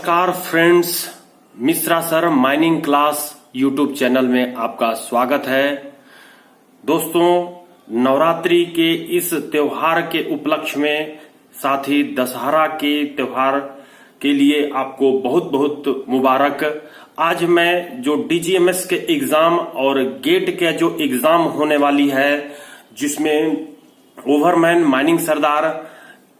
नमस्कार friends, Mishra sir mining class YouTube channel में आपका स्वागत है। दोस्तों, नवरात्रि के इस त्योहार के उपलक्ष्य में, साथ ही दशहरा के त्योहार के लिए आपको बहुत बहुत मुबारक। आज मैं जो डीजीएमएस के एग्जाम और गेट के जो एग्जाम होने वाली है, जिसमें ओवरमैन, माइनिंग सरदार,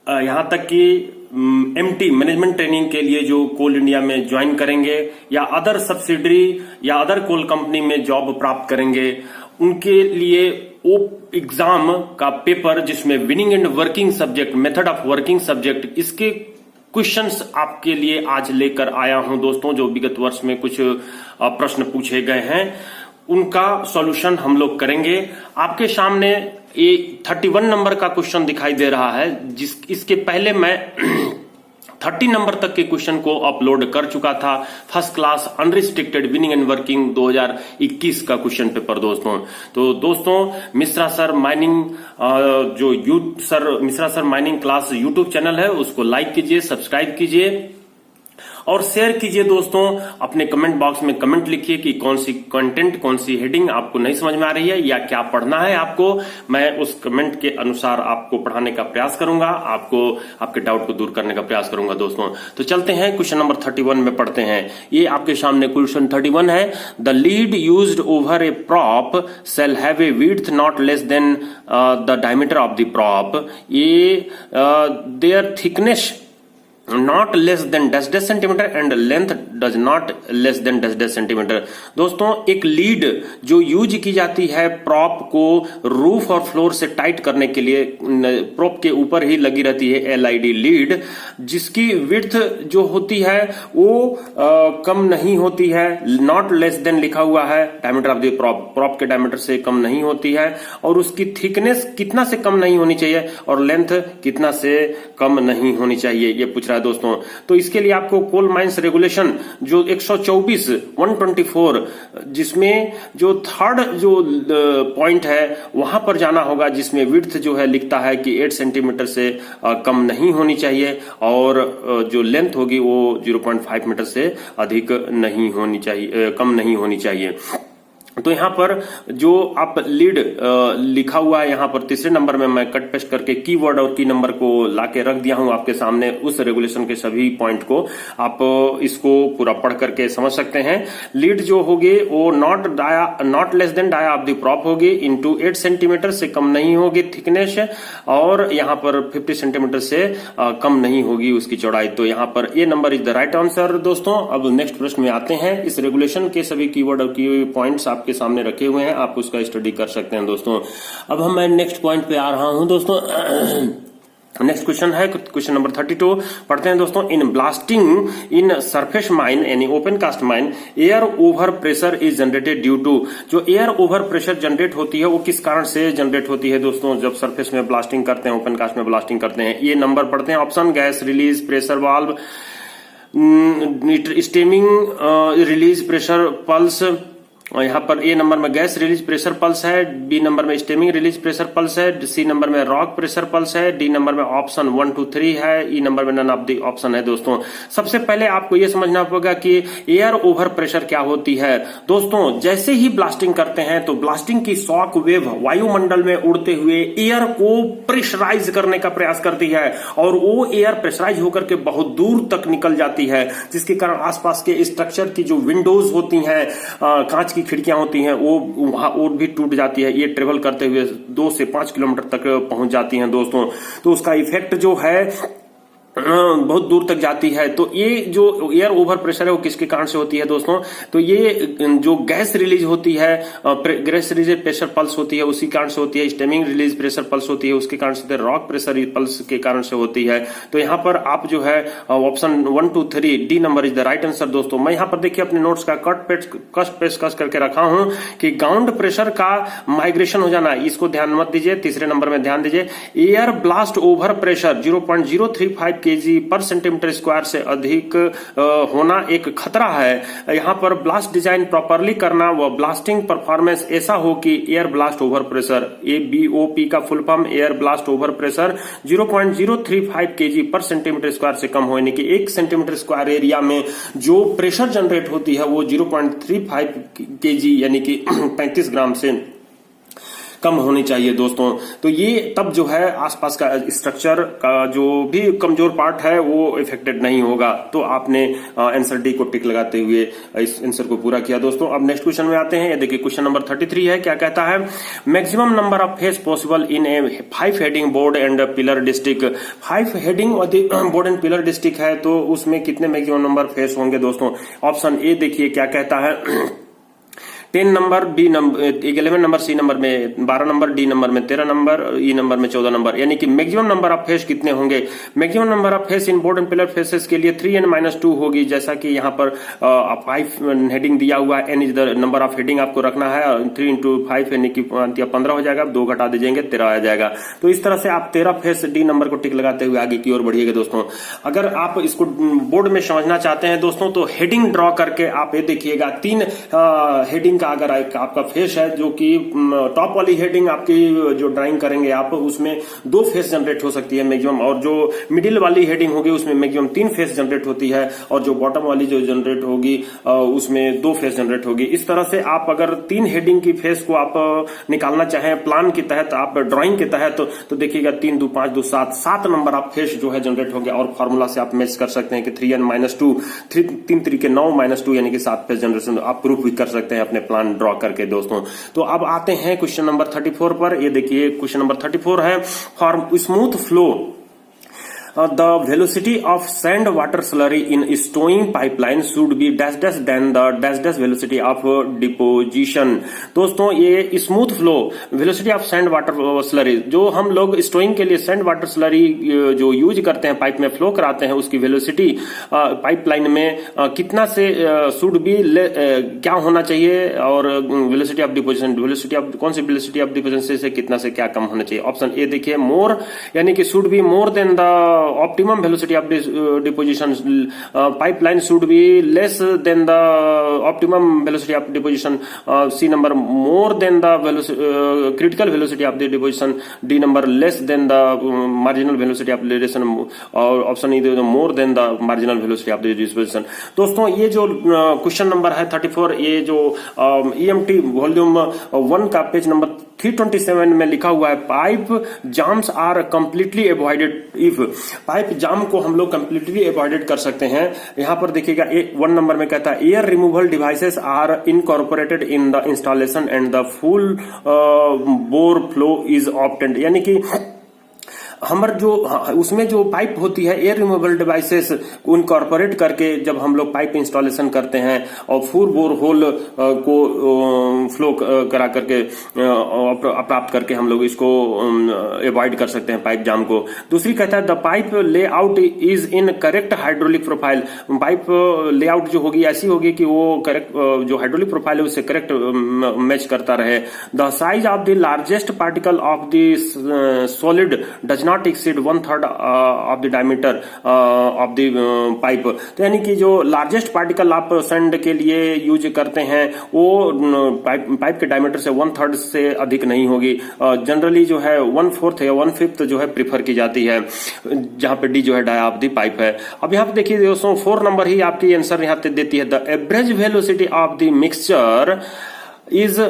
यहाँ तक कि एमटी मैनेजमेंट ट्रेनिंग के लिए जो कोल इंडिया में ज्वाइन करेंगे या अदर सब्सिडरी या अदर कोल कंपनी में जॉब प्राप्त करेंगे, उनके लिए वो एग्जाम का पेपर जिसमें winning and working subject, method of working subject, इसके क्वेश्चंस आपके लिए आज लेकर आया हूं दोस्तों। जो विगत वर्ष में कुछ प्रश्न पूछे गए हैं, उनका सॉल्यूशन हम लोग करेंगे। आपके सामने ये 31 नंबर का क्वेश्चन दिखाई दे रहा है, इसके पहले मैं 30 नंबर तक के क्वेश्चन को अपलोड कर चुका था। First class unrestricted winning and working 2021 का क्वेश्चन पेपर दोस्तों। तो दोस्तों, Mishra sir mining Mishra sir mining class YouTube channel है, उसको लाइक कीजिए, सब्सक्राइब कीजिए और शेयर कीजिए दोस्तों। अपने कमेंट बॉक्स में कमेंट लिखिए कि कौन सी कंटेंट, कौन सी हेडिंग आपको नहीं समझ में आ रही है या क्या पढ़ना है आपको। मैं उस कमेंट के अनुसार आपको पढ़ाने का प्रयास करूंगा, आपको आपके डाउट को दूर करने का प्रयास करूंगा दोस्तों। तो चलते हैं क्वेश्चन नंबर 31 में पढ़ते हैं। ये आपके सामने क्वेश्चन 31 है। The lead used over a prop shall have a width not less than the diameter of the prop. ये their thickness not less than 10 centimetre and length does not less than 10 centimetre. दोस्तों, एक lead जो use की जाती है prop को roof और floor से टाइट करने के लिए, प्रॉप के ऊपर ही लगी रहती है एलआईडी लीड, जिसकी विड्थ जो होती है वो कम नहीं होती है। नॉट लेस देन लिखा हुआ है, डायमीटर ऑफ द प्रॉप के डायमीटर से कम नहीं होती है, और उसकी थिकनेस कितना से कम नहीं होनी चाहिए और लेंथ कितना से कम नहीं होनी चाहिए, ये पूछ रहा है दोस्तों। तो इसके लिए आपको कोल माइंस रेगुलेशन जो 124 जिसमें जो थर्ड जो पॉइंट है वहां पर जाना होगा, जिसमें विड्थ जो है लिखता है कि 8 सेंटीमीटर से कम नहीं होनी चाहिए और जो लेंथ होगी वो 0.5 मीटर से अधिक नहीं होनी चाहिए, कम नहीं होनी चाहिए। तो यहाँ पर जो आप लीड लिखा हुआ है, यहाँ पर तीसरे नंबर में मैं कट पेस्ट करके कीवर्ड और की नंबर को लाके रख दिया हूं आपके सामने। उस रेगुलेशन के सभी पॉइंट को आप इसको पूरा पढ़ करके समझ सकते हैं। लीड जो होगी वो not less than dia of the prop होगी इनटू 8 सेंटीमीटर से कम नहीं होगी थिकनेस, और यहाँ पर 50 सेंटीमीटर से कम नहीं होगी उसकी चौड़ाई। तो यहाँ पर a number is the right answer दोस्तों। अब नेक्स्ट प्रश्न में आते हैं। इस रेगुलेशन के सभी कीवर्ड और की पॉइंट्स आपके सामने रखे हुए हैं, आप उसका स्टडी कर सकते हैं दोस्तों। अब मैं नेक्स्ट पॉइंट पे आ रहा हूं दोस्तों। नेक्स्ट क्वेश्चन है क्वेश्चन नंबर 32, पढ़ते हैं दोस्तों। In blasting in surface mine यानी open cast mine, air over pressure is generated due to. जो एयर ओवर प्रेशर जनरेट होती है वो किस कारण से जनरेट होती है दोस्तों, जब सरफेस में ब्लास्टिंग करते हैं, ओपन कास्ट में ब्लास्टिंग करते हैं। ये नंबर पढ़ते हैं। Option: gas release pressure valve, steaming release pressure pulse. यहाँ पर ए नंबर में गैस रिलीज प्रेशर पल्स है, बी नंबर में स्टीमिंग रिलीज प्रेशर पल्स है, सी नंबर में रॉक प्रेशर पल्स है, डी नंबर में ऑप्शन 1, 2, 3 है, ई नंबर में नन ऑफ द ऑप्शन है दोस्तों। सबसे पहले आपको यह समझना होगा कि एयर ओवर प्रेशर क्या होती है दोस्तों। जैसे ही ब्लास्टिंग करते हैं तो ब्लास्टिंग की शॉक वेव वायुमंडल में उड़ते हुए एयर को प्रेशराइज करने का प्रयास करती है, और वो एयर प्रेशराइज होकर के बहुत दूर तक निकल जाती है, जिसके कारण आसपास के स्ट्रक्चर की जो विंडोज होती हैं, कांच खिड़कियां होती हैं, वो वहां और भी टूट जाती है। ये ट्रेवल करते हुए 2 से 5 किलोमीटर तक पहुंच जाती हैं दोस्तों। तो उसका इफेक्ट जो है बहुत दूर तक जाती है। तो ये जो एयर ओवर प्रेशर है वो किसके कारण से होती है दोस्तों, तो ये जो गैस रिलीज होती है, गैस रिलीज प्रेशर पल्स होती है, उसी कारण से होती है। स्टीमिंग रिलीज प्रेशर पल्स होती है, उसके कारण से। रॉक प्रेशर पल्स के कारण से होती है। तो यहाँ पर आप जो है option 1, 2, 3 D number is the right answer दोस्तों। मैं यहाँ पर देखिए अपने नोट्स का कट करके रखा हूं कि ग्राउंड प्रेशर का माइग्रेशन हो जाना, इसको ध्यान मत दीजिए। तीसरे नंबर में ध्यान दीजिए। Air blast over pressure 0.035 kg पर सेंटीमीटर स्क्वायर से अधिक होना एक खतरा है। यहाँ पर ब्लास्ट डिजाइन प्रॉपरली करना व ब्लास्टिंग परफॉर्मेंस ऐसा हो कि air blast over pressure, ABOP का full form air blast over pressure 0.035 kg पर सेंटीमीटर स्क्वायर से कम हो, यानी कि 1 सेंटीमीटर स्क्वायर एरिया में जो प्रेशर जनरेट होती है वो 0.35 kg यानी कि 35 ग्राम से कम होनी चाहिए दोस्तों। तो ये तब जो है आसपास का स्ट्रक्चर का जो भी कमजोर पार्ट है वो इफेक्टेड नहीं होगा। तो आपने आंसर डी को टिक लगाते हुए इस आंसर को पूरा किया दोस्तों। अब नेक्स्ट क्वेश्चन में आते हैं। ये देखिए क्वेश्चन नंबर 33 है। क्या कहता है? Maximum number of face possible in A 5 heading board and pillar district. 5 heading board and pillar district है तो उसमें कितने मैक्सिमम नंबर फेस होंगे दोस्तों? ऑप्शन ए देखिए क्या कहता है। 10 number, B number 11 number, C number में 12 नंबर, डी नंबर में 13 नंबर, ई नंबर में 14 नंबर, यानी कि मैक्सिमम नंबर ऑफ फेस कितने होंगे? Maximum number of face in board and pillar faces के लिए 3n-2 होगी, जैसा कि यहाँ पर 5 हेडिंग दिया हुआ है। n is the number of heading आपको रखना है। 3 × 5 यानी कि 15 हो जाएगा, 2 घटा दीजिएंगे 13 आ जाएगा। तो इस तरह से आप 13 फेस डी नंबर को टिक लगाते हुए आगे की ओर बढ़िएगा दोस्तों। अगर आप इसको बोर्ड में समझना चाहते हैं दोस्तों तो हेडिंग ड्रॉ करके आप ये देखिएगा 3 हेडिंग का अगर आपका फेस है जो कि टॉप वाली हेडिंग आपकी जो ड्राइंग करेंगे आप उसमें 2 फेस जनरेट हो सकती है मैक्सिमम, और जो मिडिल वाली हेडिंग होगी उसमें मैक्सिमम 3 फेस जनरेट होती है, और जो बॉटम वाली जो जनरेट होगी उसमें 2 फेस जनरेट होगी। इस तरह से आप अगर 3 हेडिंग की फेस को आप निकालना चाहें प्लान के तहत, आप ड्राइंग के तहत, तो देखिएगा 3 2 5 2 7 नंबर आप फेस जो है जनरेट होंगे। और फॉर्मूला से आप मैच कर सकते हैं कि 3n-2 3 3 9-2 यानी कि 7 फेस जनरेशन आप प्रूफ भी कर सकते हैं अपने प्लान ड्रॉ करके दोस्तों। तो अब आते हैं क्वेश्चन नंबर 34 पर। ये देखिए क्वेश्चन नंबर 34 है। For smooth flow the velocity of sand water slurry in stowing pipeline should be dash dash than the dash dash velocity of deposition। दोस्तों ये smooth flow velocity of sand water slurry, जो हम लोग स्टोइंग के लिए sand water slurry जो use करते हैं पाइप में फ्लो कराते हैं, उसकी वेलोसिटी पाइपलाइन में कितना से शुड बी क्या होना चाहिए, और velocity of deposition, velocity of कौन सी वेलोसिटी ऑफ डिपोजिशन से कितना से क्या कम होना चाहिए? ऑप्शन ए देखिए मोर, यानी कि should be more than the optimum velocity of deposition, pipeline should be less than the optimum velocity of deposition, C number more than the critical velocity of the deposition, D number less than the marginal velocity of deposition, और option E more than the marginal velocity of the deposition। दोस्तों ये जो question number है 34, ये जो EMT volume 1 का page number 327 में लिखा हुआ है, pipe jams are completely avoided if. Pipe jam को हम लोग कंप्लीटली अवॉइडेड कर सकते हैं। यहां पर देखिएगा 1 नंबर में कहता है air removal devices are incorporated in the installation and the full bore flow is obtained, यानी कि हमारे जो उसमें जो पाइप होती है एयर रिमूवेबल डिवाइसेस को इनकॉर्पोरेट करके जब हम लोग पाइप इंस्टॉलेशन करते हैं और फुल बोर होल को फ्लो करा करके प्राप्त करके हम लोग इसको अवॉइड कर सकते हैं पाइप जाम को। दूसरी कहता है the pipe layout is in correct hydraulic profile. Pipe layout जो होगी ऐसी होगी कि वो करेक्ट जो हाइड्रोलिक प्रोफाइल है उससे करेक्ट मैच करता रहे। The size of the largest particle of the solid does not exceed 1/3 of the diameter of the pipe. तो यानी कि जो लार्जेस्ट पार्टिकल आप सैंड के लिए यूज करते हैं वो पाइप के डायमीटर से 1/3 से अधिक नहीं होगी। जनरली जो है 1/4 या 1/5 जो है प्रीफर की जाती है, जहां पे डी जो है डाया ऑफ द पाइप है। अब यहाँ पे देखिए दोस्तों 4 नंबर ही आपकी आंसर यहाँ पे देती है। The average velocity of the mixture is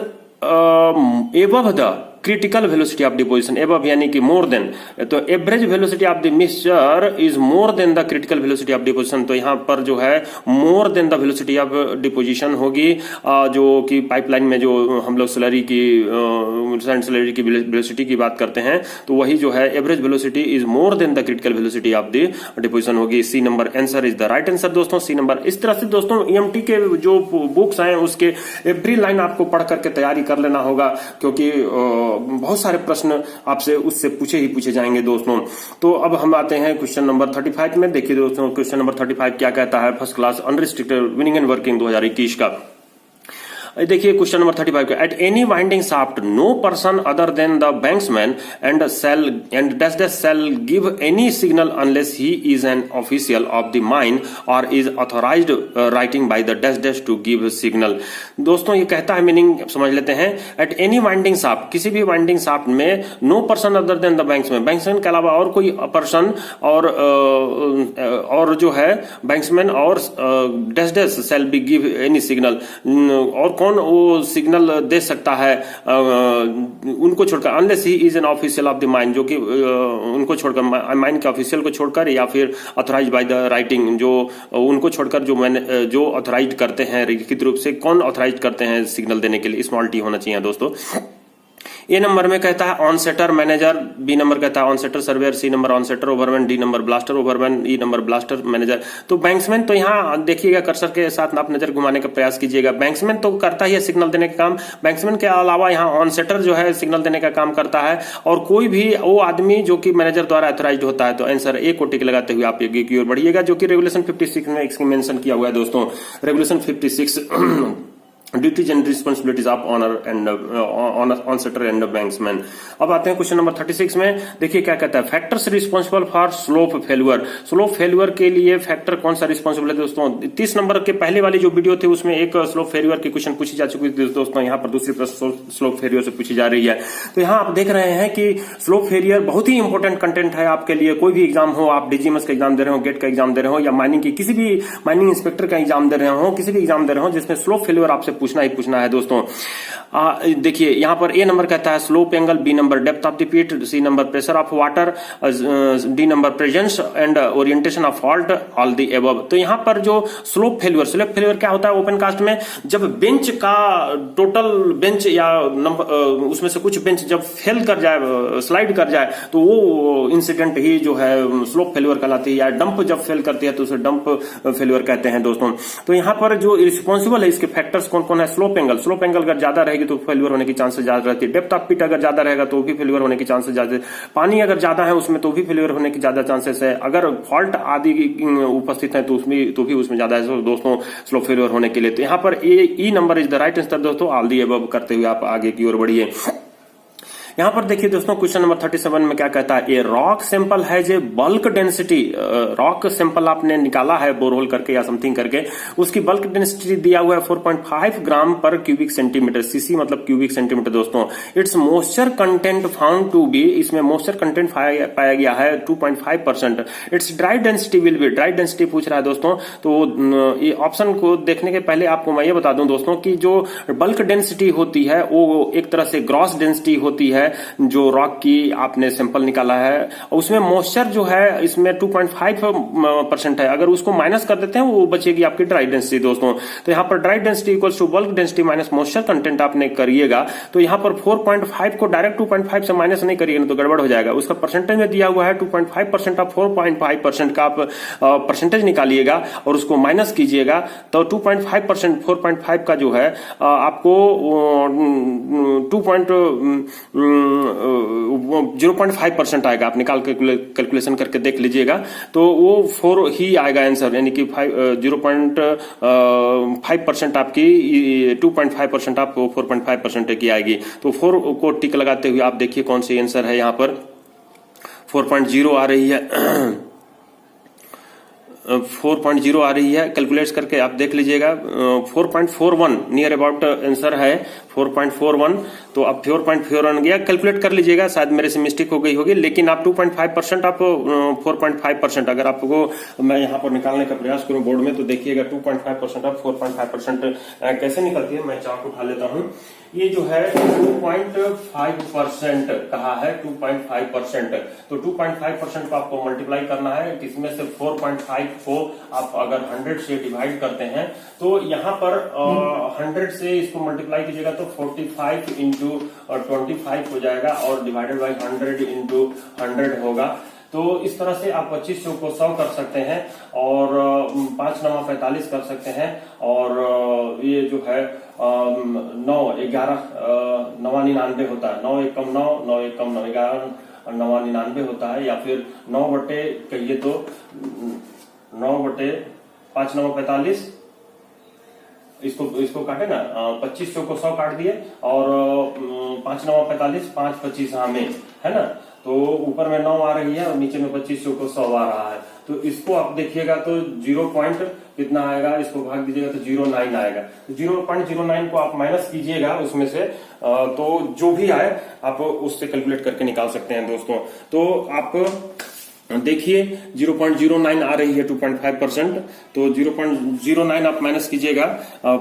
above the critical velocity of deposition, above यानी कि मोर देन। तो average velocity of the mixture is more than the critical velocity of deposition. तो यहाँ पर जो है मोर than the velocity of deposition होगी, जो कि पाइपलाइन में जो हम लोग स्लरी की सैंड स्लरी की वेलोसिटी की बात करते हैं तो वही जो है average velocity is more than the critical velocity of the deposition होगी। C number answer is the right answer दोस्तों, सी नंबर। इस तरह से दोस्तों ईएमटी के जो बुक्स हैं उसके एवरी लाइन आपको पढ़ करके तैयारी कर लेना होगा, क्योंकि बहुत सारे प्रश्न आपसे उससे पूछे जाएंगे दोस्तों। तो अब हम आते हैं क्वेश्चन नंबर 35 में। देखिए दोस्तों क्वेश्चन नंबर 35 क्या कहता है, first class unrestricted winning and working 2021 का। देखिए क्वेश्चन नंबर 35 का, at any winding shaft no person other than the banksman and dash dash shall give any signal unless he is an official of the mine or is authorised writing by the dash dash to give signal. दोस्तों ये कहता है, meaning समझ लेते हैं। Eight any winding shaft, किसी भी winding shaft में, no person other than the banksman, banksman के अलावा और कोई पर्सन और जो है बैंक्समैन और dash dash shall be give any signal, और कौन वो सिग्नल दे सकता है उनको छोड़कर, unless he is an official of the mine, जो कि उनको छोड़कर, माइन के ऑफिशियल को छोड़कर, या फिर ऑथराइज बाय द राइटिंग, जो उनको छोड़कर जो ऑथराइज करते हैं लिखित रूप से, कौन ऑथराइज करते हैं सिग्नल देने के लिए, स्मॉल टी होना चाहिए दोस्तों। ए नंबर में कहता है on setter manager, B number कहता है on setter surveyor, C number on setter overman, D number blaster overman, E number blaster manager. तो बैंक्समैन तो यहाँ देखिएगा, कर्सर के साथ आप नजर घुमाने का प्रयास कीजिएगा, बैंक्समैन तो करता ही है सिग्नल देने का काम। बैंक्समैन के अलावा यहाँ ऑन सेटर जो है सिग्नल देने का काम करता है, और कोई भी वो आदमी जो कि मैनेजर द्वारा ऑथराइज्ड होता है। तो आंसर ए को टिक लगाते हुए आप आगे की ओर बढ़िएगा, जो कि रेगुलेशन 56 में इसकी मेंशन किया हुआ है दोस्तों। Regulation 56 duties and responsibilities of owner and on setter and banksman. अब आते हैं क्वेश्चन नंबर 36 में। देखिए क्या कहता है, factors responsible for slope failure. Slope failure के लिए फैक्टर कौन सा रिस्पॉन्सिबल है दोस्तों? 30 नंबर के पहले वाली जो वीडियो थी उसमें एक स्लोप फेल्यूर की क्वेश्चन पूछी जा चुकी थी दोस्तों, यहाँ पर दूसरी प्रश्न स्लोप फेल्यूर से पूछी जा रही है। तो यहाँ आप देख रहे हैं कि स्लोप फेल्यूर बहुत ही इंपॉर्टेंट कंटेंट है आपके लिए। कोई भी एग्जाम हो, आप डीजीएमएस का एग्जाम दे रहे हो, गेट का एग्जाम दे रहे हो, या माइनिंग की किसी भी माइनिंग इंस्पेक्टर का एग्जाम दे रहे हो, किसी भी एग्जाम दे रहे हो जिसमें स्लोप फेल्यूर आपसे पूछना ही पूछना है दोस्तों। देखिए यहां पर ए नंबर कहता है slope angle, B number depth of the pit, C number pressure of water, D number presence and orientation of fault, all the above. तो यहां पर जो स्लोप फेल्यूर क्या होता है ओपन कास्ट में, जब बेंच का टोटल बेंच या उसमें से कुछ बेंच जब फेल कर जाए, स्लाइड कर जाए, तो वो इंसिडेंट ही जो है स्लोप फेल्यूर कहलाती है। या डंप जब फेल करती है तो उसे डंप फेल्यूर कहते हैं दोस्तों। तो यहां पर जो रिस्पॉन्सिबल है इसके फैक्टर्स कौन कौन है? स्लोप एंगल अगर ज्यादा रहेगी तो फेल्यूर होने की चांसेस ज्यादा रहती है। डेप्थ ऑफ पिट अगर ज्यादा रहेगा तो भी फेल्यूर होने की चांसेस ज्यादा है। पानी अगर ज्यादा है उसमें तो भी फेल्यूर होने की ज्यादा चांसेस है। अगर फॉल्ट आदि उपस्थित है तो भी उसमें ज्यादा है दोस्तों स्लोप फेल्यूर होने के लिए। तो यहाँ पर e number is the right answer दोस्तों, ऑल दी अबव करते हुए आप आगे की ओर बढ़िए। यहां पर देखिए दोस्तों क्वेश्चन नंबर 37 में क्या कहता है, ए रॉक सैंपल है जे बल्क डेंसिटी, रॉक सैंपल आपने निकाला है बोरहोल करके या समथिंग करके, उसकी बल्क डेंसिटी दिया हुआ है 4.5 gram per cubic centimetre, CC मतलब क्यूबिक सेंटीमीटर दोस्तों। Its moisture content found to be, इसमें मॉइस्चर कंटेंट पाया गया है 2.5%। Its dry density will be, dry density पूछ रहा है दोस्तों। तो ये ऑप्शन को देखने के पहले आपको मैं ये बता दूं दोस्तों कि जो बल्क डेंसिटी होती है वो एक तरह से ग्रॉस डेंसिटी होती है जो रॉक की आपने सैंपल निकाला है, उसमें मॉइस्चर जो है इसमें 2.5% है। अगर उसको माइनस कर देते हैं वो बचेगी आपकी ड्राई डेंसिटी दोस्तों। तो यहाँ पर dry density equals to bulk density minus moisture content आपने करिएगा। तो यहाँ पर 4.5 को डायरेक्ट 2.5 से माइनस नहीं करिएगा तो गड़बड़ हो जाएगा। उसका परसेंटेज में दिया हुआ है 2.5% ऑफ 4.5% का आप परसेंटेज निकालिएगा और उसको माइनस कीजिएगा। तो 2.5% 4.5 का जो है आपको 0.5% आएगा। आप निकाल कैलकुलेशन करके देख लीजिएगा तो वो 4 ही आएगा आंसर, यानी कि 0.5% आपकी 2.5% आप 4.5% की आएगी। तो 4 को टिक लगाते हुए आप देखिए कौन सी आंसर है। यहाँ पर 4.0 आ रही है 4.0 आ रही है, कैलकुलेट करके आप देख लीजिएगा। 4.41 नियर अबाउट आंसर है 4.41। तो अब 4.41 गया, कैलकुलेट कर लीजिएगा, शायद मेरे से मिस्टेक हो गई होगी। लेकिन आप 2.5% आप 4.5% अगर आपको मैं यहाँ पर निकालने का प्रयास करूं बोर्ड में तो देखिएगा 2.5% आप 4.5% कैसे निकलती है। मैं चार्ट उठा लेता हूँ। ये जो है 2.5% कहा है, 2.5%। तो 2.5% को आपको मल्टीप्लाई करना है, इसमें से 4.5 को आप अगर 100 से डिवाइड करते हैं तो यहाँ पर 100 से इसको मल्टीप्लाई कीजिएगा तो 45 इंटू 25 हो जाएगा और डिवाइडेड बाई 100 इंटू 100 होगा। तो इस तरह से आप 25 को 100 कर सकते हैं और 5 9 45 कर सकते हैं। और ये जो है 9 11 9 99 होता है। 9 1 कम 9 9 1 कम 9 11 9 99 होता है। या फिर 9 बटे कहिए तो 9 बटे 5 9 45 इसको काटे ना, 25 को 100 काट दिए और 5 9 45, 5 25 में है ना, तो ऊपर में 9 आ रही है और नीचे में 25 को 100 आ रहा है। तो इसको आप देखिएगा तो 0 पॉइंट कितना आएगा, इसको भाग दीजिएगा तो 0.9 आएगा। तो 0.09 को आप माइनस कीजिएगा उसमें से, तो जो भी आए आप उससे कैलकुलेट करके निकाल सकते हैं दोस्तों। तो आप देखिए 0.09 आ रही है 2.5%, तो 0.09 आप माइनस कीजिएगा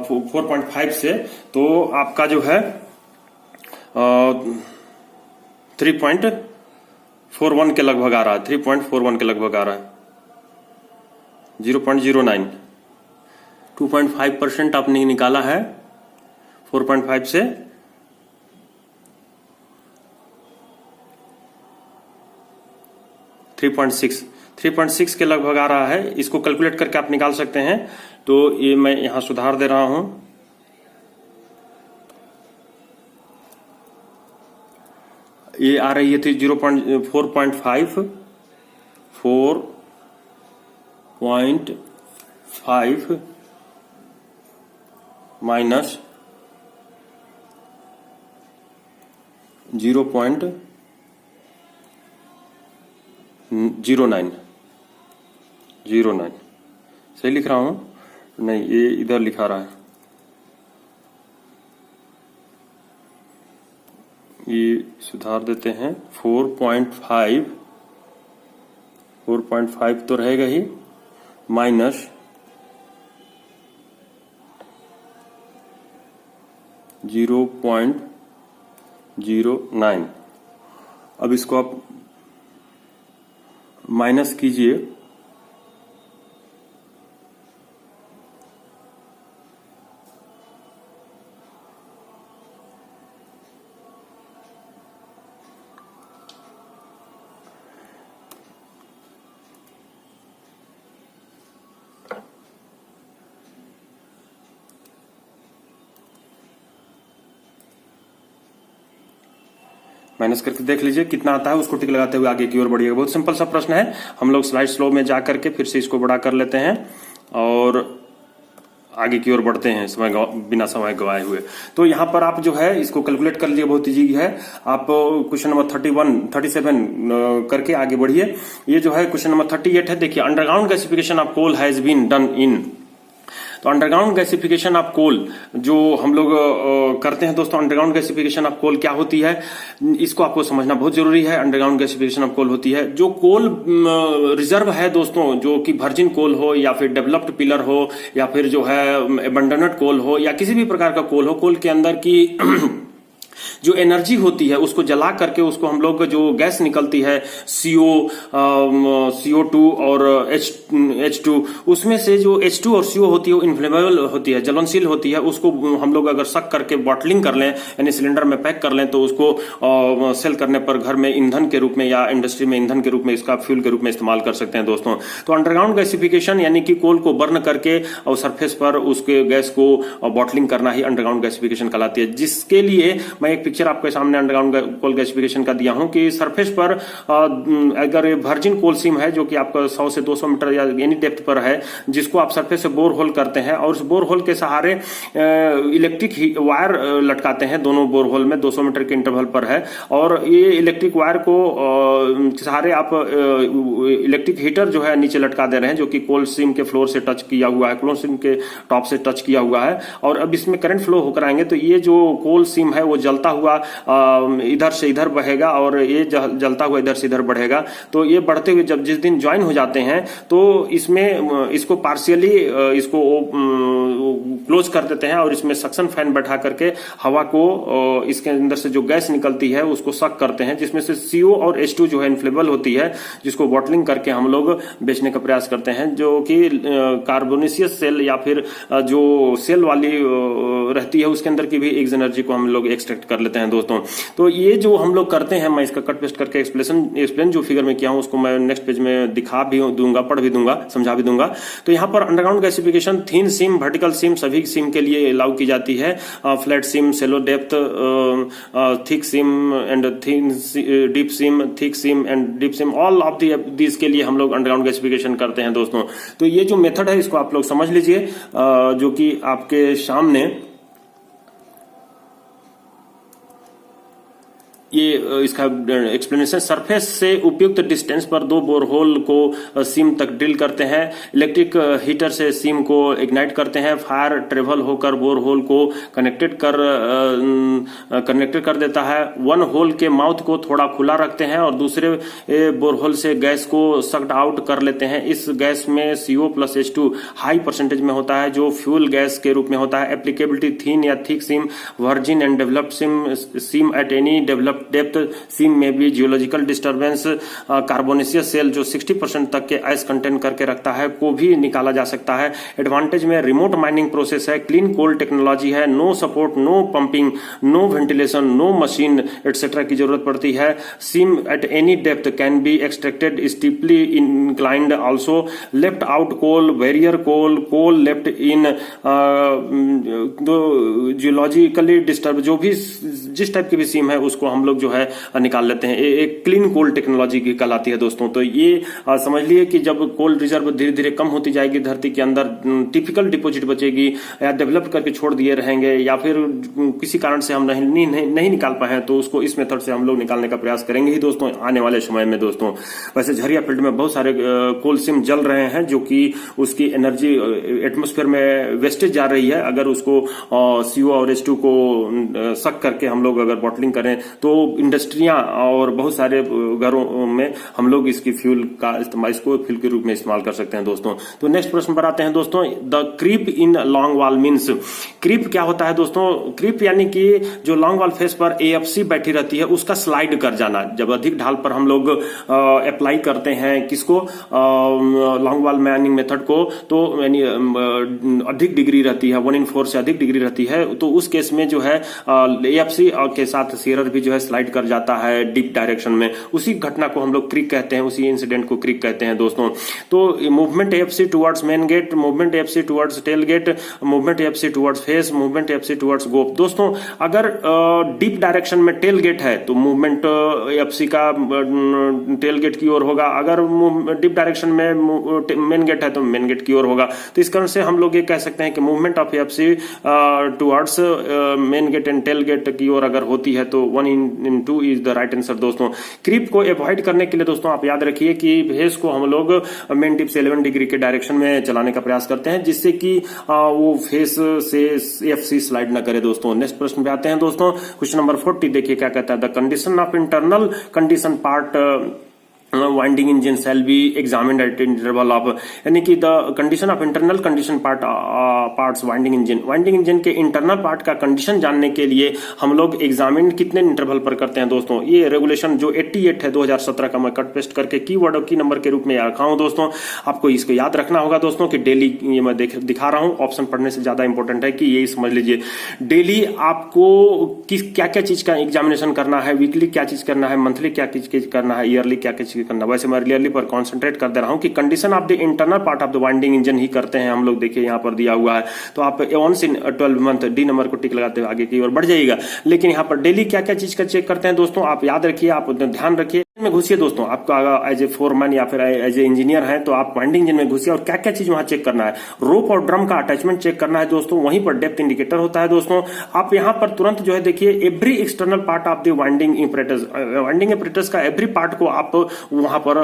4.5 से, तो आपका जो है 3.41 के लगभग आ रहा है, 3.41 के लगभग आ रहा है 0.09। 2.5% आपने निकाला है 4.5 से, 3.6 के लगभग आ रहा है। इसको कैलकुलेट करके आप निकाल सकते हैं। तो ये मैं यहां सुधार दे रहा हूं, ये आ रही है 4.5 माइनस 0.09 सही लिख रहा हूं? नहीं, ये इधर लिखा रहा है, ये सुधार देते हैं। 4.5 तो रहेगा ही, माइनस 0.09। अब इसको आप माइनस कीजिए, माइनस करके देख लीजिए कितना आता है, उसको टिक लगाते हुए आगे की ओर बढ़िएगा। बहुत सिंपल सा प्रश्न है, हम लोग स्लाइड स्लो में जा करके फिर से इसको बड़ा कर लेते हैं और आगे की ओर बढ़ते हैं बिना समय गवाए हुए। तो यहाँ पर आप जो है इसको कैलकुलेट कर लीजिए, बहुत इजी है। आप क्वेश्चन नंबर 37 करके आगे बढ़िए। ये जो है क्वेश्चन नंबर 38 है। देखिए, underground gasification of coal has been done in. तो अंडरग्राउंड गैसिफिकेशन ऑफ कोल जो हम लोग करते हैं दोस्तों, अंडरग्राउंड गैसिफिकेशन ऑफ कोल क्या होती है, इसको आपको समझना बहुत जरूरी है। अंडरग्राउंड गैसिफिकेशन ऑफ कोल होती है जो कोल रिजर्व है दोस्तों, जो कि वर्जिन कोल हो या फिर डेवलप्ड पिलर हो या फिर जो है एबंडनेड कोल हो या किसी भी प्रकार का कोल हो, कोल के अंदर की जो एनर्जी होती है उसको जला करके उसको हम लोग जो गैस निकलती है CO2 और H2, उसमें से जो H2 और CO होती है वो इन्फ्लेमेबल होती है, ज्वलनशील होती है। उसको हम लोग अगर सक करके बॉटलिंग कर लें यानी सिलेंडर में पैक कर लें तो उसको सेल करने पर घर में ईंधन के रूप में या इंडस्ट्री में ईंधन के रूप में इसका फ्यूल के रूप में इस्तेमाल कर सकते हैं दोस्तों। तो अंडरग्राउंड गैसिफिकेशन यानी कि कोल को बर्न करके और सरफेस पर उसके गैस को बॉटलिंग करना ही अंडरग्राउंड गैसिफिकेशन कहलाती है। जिसके लिए मैं एक पिक्चर आपके सामने अंडरग्राउंड कोल गैसिफिकेशन का दिया हूं कि सरफेस पर अगर वर्जिन कोल सीम है जो कि आपका 100 से 200 मीटर या एनी डेप्थ पर है, जिसको आप सरफेस से बोर होल करते हैं और उस बोर होल के सहारे इलेक्ट्रिक वायर लटकाते हैं, दोनों बोर होल में 200 मीटर के इंटरवल पर है, और ये इलेक्ट्रिक वायर को सहारे आप इलेक्ट्रिक हीटर जो है नीचे लटका दे रहे हैं, जो कि कोल सीम के फ्लोर से टच किया हुआ है, कोल सीम के टॉप से टच किया हुआ है। और अब इसमें करंट फ्लो होकर आएंगे तो ये जो कोल सीम है वो जलता हुआ इधर से इधर बहेगा और ये जलता हुआ इधर से इधर बढ़ेगा। तो ये बढ़ते हुए जब जिस दिन ज्वाइन हो जाते हैं तो इसमें इसको पार्शियली इसको क्लोज कर देते हैं और इसमें सक्शन फैन बैठा करके हवा को इसके अंदर से जो गैस निकलती है उसको सक करते हैं, जिसमें से CO और H2 जो है इन्फ्लेमेबल होती है, जिसको बॉटलिंग करके हम लोग बेचने का प्रयास करते हैं, जो कि कार्बोनेशियस सेल या फिर जो सेल वाली रहती है उसके अंदर की भी एक्स एनर्जी को हम लोग एक्सट्रैक्ट कर लेते हैं। लेते हैं दोस्तों। तो ये जो हम लोग करते हैं, मैं इसका कट पेस्ट करके एक्सप्लेन जो फिगर में किया हूं उसको मैं नेक्स्ट पेज में दिखा भी दूंगा, पढ़ भी दूंगा, समझा भी दूंगा। तो यहाँ पर underground gasification thin seam, vertical seam सभी सीम के लिए अलाउ की जाती है। Flat seam, shallow depth, thick seam and thin deep seam, thick seam and deep seam, all of these के लिए हम लोग अंडरग्राउंड गैसिफिकेशन करते हैं दोस्तों। तो ये जो मेथड है इसको आप लोग समझ लीजिए, जो कि आपके सामने ये इसका एक्सप्लेनेशन। सरफेस से उपयुक्त डिस्टेंस पर दो बोरहोल को सीम तक ड्रिल करते हैं। इलेक्ट्रिक हीटर से सीम को इग्नाइट करते हैं। फायर ट्रेवल होकर बोरहोल को कनेक्टेड कर देता है। वन होल के माउथ को थोड़ा खुला रखते हैं और दूसरे बोरहोल से गैस को सक्ड आउट कर लेते हैं। इस गैस में CO+H2 हाई परसेंटेज में होता है, जो फ्यूल गैस के रूप में होता है। एप्लीकेबिलिटी थिन या thick seam, virgin and developed seam at any developed depth seam में भी जियोलॉजिकल डिस्टर्बेंस, कार्बोनेशियस सेल जो 60% तक के आइस कंटेंट करके रखता है को भी निकाला जा सकता है। एडवांटेज में रिमोट माइनिंग प्रोसेस है, क्लीन कोल टेक्नोलॉजी है, no support, no pumping, no ventilation, no machine etcetera की जरूरत पड़ती है। Seam at any depth can be extracted steeply inclined, also left out coal, barrier coal left in, geologically disturb जो भी जिस type की भी सीम है उसको हम लोग जो है निकाल लेते हैं। एक क्लीन कोल टेक्नोलॉजी की कहलाती है दोस्तों। तो ये समझ लिए कि जब कोल रिजर्व धीरे धीरे कम होती जाएगी धरती के अंदर, टिपिकल डिपॉजिट बचेगी या डेवलप करके छोड़ दिए रहेंगे या फिर किसी कारण से हम नहीं निकाल पाए तो उसको इस मेथड से हम लोग निकालने का प्रयास करेंगे ही दोस्तों आने वाले समय में दोस्तों। वैसे झरिया फील्ड में बहुत सारे कोल सीम जल रहे हैं जो कि उसकी एनर्जी एटमोस्फेयर में वेस्टेज जा रही है। अगर उसको CO और H2 को सक करके हम लोग अगर बॉटलिंग करें तो इंडस्ट्रियां और बहुत सारे घरों में हम लोग इसकी फ्यूल का इस्तेमाल, इसको फ्यूल के रूप में इस्तेमाल कर सकते हैं दोस्तों। तो नेक्स्ट प्रश्न पर आते हैं दोस्तों। The creep in longwall means, creep क्या होता है दोस्तों? क्रीप यानी कि जो लॉन्ग वॉल फेस पर AFC बैठी रहती है उसका स्लाइड कर जाना। जब अधिक ढाल पर हम लोग अप्लाई करते हैं किसको, लॉन्ग वॉल माइनिंग मेथड को, तो यानी अधिक डिग्री रहती है, 1/4 से अधिक डिग्री रहती है, तो उस केस में जो है AFC के साथ शेयरर भी जो है स्लाइड कर जाता है डीप डायरेक्शन में। उसी घटना को हम लोग क्रिक कहते हैं, उसी इंसिडेंट को क्रिक कहते हैं दोस्तों। तो movement AFC towards main gate, movement AFC towards tail gate, movement AFC towards face, movement AFC towards goaf. दोस्तों अगर डीप डायरेक्शन में टेल गेट है तो मूवमेंट AFC का टेल गेट की ओर होगा। अगर डीप डायरेक्शन में मेन गेट है तो मेन गेट की ओर होगा। तो इस कारण से हम लोग ये कह सकते हैं कि movement of AFC towards main gate and tail gate की ओर अगर होती है तो 1/2 इज द राइट आंसर दोस्तों। क्रीप को अवॉइड करने के लिए दोस्तों आप याद रखिए कि फेस को हम लोग मेन टिप से 11 डिग्री के डायरेक्शन में चलाने का प्रयास करते हैं जिससे कि वो फेस से AFC स्लाइड ना करे दोस्तों। नेक्स्ट प्रश्न पे आते हैं दोस्तों। क्वेश्चन नंबर 40 देखिए क्या कहता है। The condition of internal condition part winding engine shall be examined eight interval of, यानी कि the condition of internal condition parts winding engine के इंटरनल पार्ट का कंडीशन जानने के लिए हम लोग एग्जामिन कितने इंटरवल पर करते हैं दोस्तों। ये रेगुलेशन जो 88 है 2017 का, मैं कट पेस्ट करके कीवर्ड और की नंबर के रूप में रखा हूं दोस्तों। आपको इसको याद रखना होगा दोस्तों कि डेली, ये मैं दिखा रहा हूं, ऑप्शन पढ़ने से ज्यादा इंपॉर्टेंट है कि ये समझ लीजिए डेली आपको क्या क्या चीज का एग्जामिनेशन करना है, वीकली क्या चीज करना है, मंथली क्या चीज करना है, ईयरली क्या चीज करना। वैसे मैं क्लियरली पर कंसंट्रेट कर दे रहा हूं कि condition of the internal part of the winding engine ही करते हैं हम लोग। देखिए यहां पर दिया हुआ है तो आप once in 12 month D number को टिक लगाते हुए आगे की ओर बढ़ जाइएगा। लेकिन यहां पर डेली क्या क्या चीज का चेक करते हैं दोस्तों आप याद रखिए, आप ध्यान रखिए। में घुसिए दोस्तों, आपका एज ए फोरमैन या फिर एज ए इंजीनियर है तो आप वाइंडिंग इंजन में घुसिए और क्या क्या चीज वहां चेक करना है। रोप और ड्रम का अटैचमेंट चेक करना है दोस्तों, वहीं पर डेप्थ इंडिकेटर होता है दोस्तों। आप यहां पर तुरंत जो है देखिए every external part of the winding apparatus का एवरी पार्ट को आप वहां पर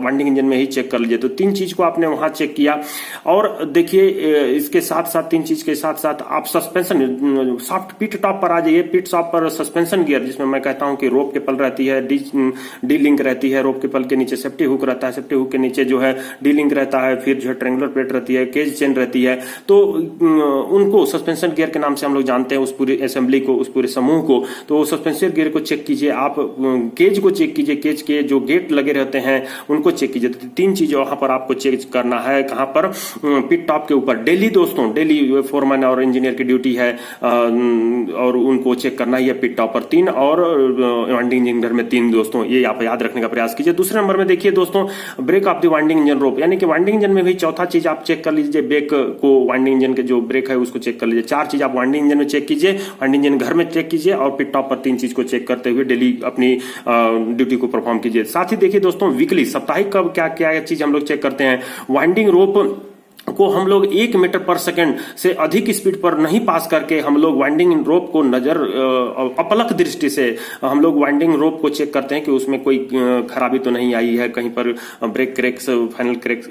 वाइंडिंग इंजन में ही चेक कर लीजिए। तो 3 चीज को आपने वहां चेक किया और देखिए इसके साथ साथ 3 चीज के साथ साथ आप सस्पेंशन सॉफ्ट पिट टॉप पर आ जाइए। पिट टॉप पर सस्पेंशन गियर जिसमें मैं कहता हूं कि रोप केबल रहती है, डी लिंक रहती है, रोप के पल के नीचे सेफ्टी हुक रहता है, सेफ्टी हुक के नीचे जो है डी लिंक रहता है, फिर जो है ट्रेंगुलर प्लेट रहती है, केज चेन रहती है। तो उनको सस्पेंशन गियर के नाम से हम लोग जानते हैं उस पूरी असेंबली को, उस पूरे समूह को। तो सस्पेंशन गियर को चेक कीजिए आप, केज को चेक कीजिए, केज के जो गेट लगे रहते हैं उनको चेक कीजिए। तो 3 चीजें वहां पर आपको चेक करना है। कहां पर? पिट टॉप के ऊपर डेली दोस्तों, डेली फोरमैन और इंजीनियर की ड्यूटी है और उनको चेक करना ही है पिट टॉप पर 3 और वाइंडिंग इंजन घर में 3 दोस्तों, ये आप याद रखने का प्रयास कीजिए। दूसरे नंबर में देखिए दोस्तों, brake of the winding engine rope, यानी कि वाइंडिंग इंजन में भी चौथा चीज आप चेक कर लीजिए, ब्रेक को, वाइंडिंग इंजन के जो ब्रेक है उसको चेक कर लीजिए। 4 चीज आप वाइंडिंग इंजन में चेक कीजिए, वाइंडिंग इंजन घर में चेक कीजिए और पिट टॉप पर 3 चीज को चेक करते हुए डेली अपनी ड्यूटी को परफॉर्म कीजिए। साथ ही देखिए दोस्तों, वीकली, साप्ताहिक कब क्या क्या चीज हम लोग चेक करते हैं। वाइंडिंग रोप को हम लोग 1 मीटर पर सेकंड से अधिक स्पीड पर नहीं पास करके हम लोग वाइंडिंग रोप को नजर अपलक दृष्टि से हम लोग वाइंडिंग रोप को चेक करते हैं कि उसमें कोई खराबी तो नहीं आई है, कहीं पर ब्रेक क्रैक्स, फाइनल क्रैक्स,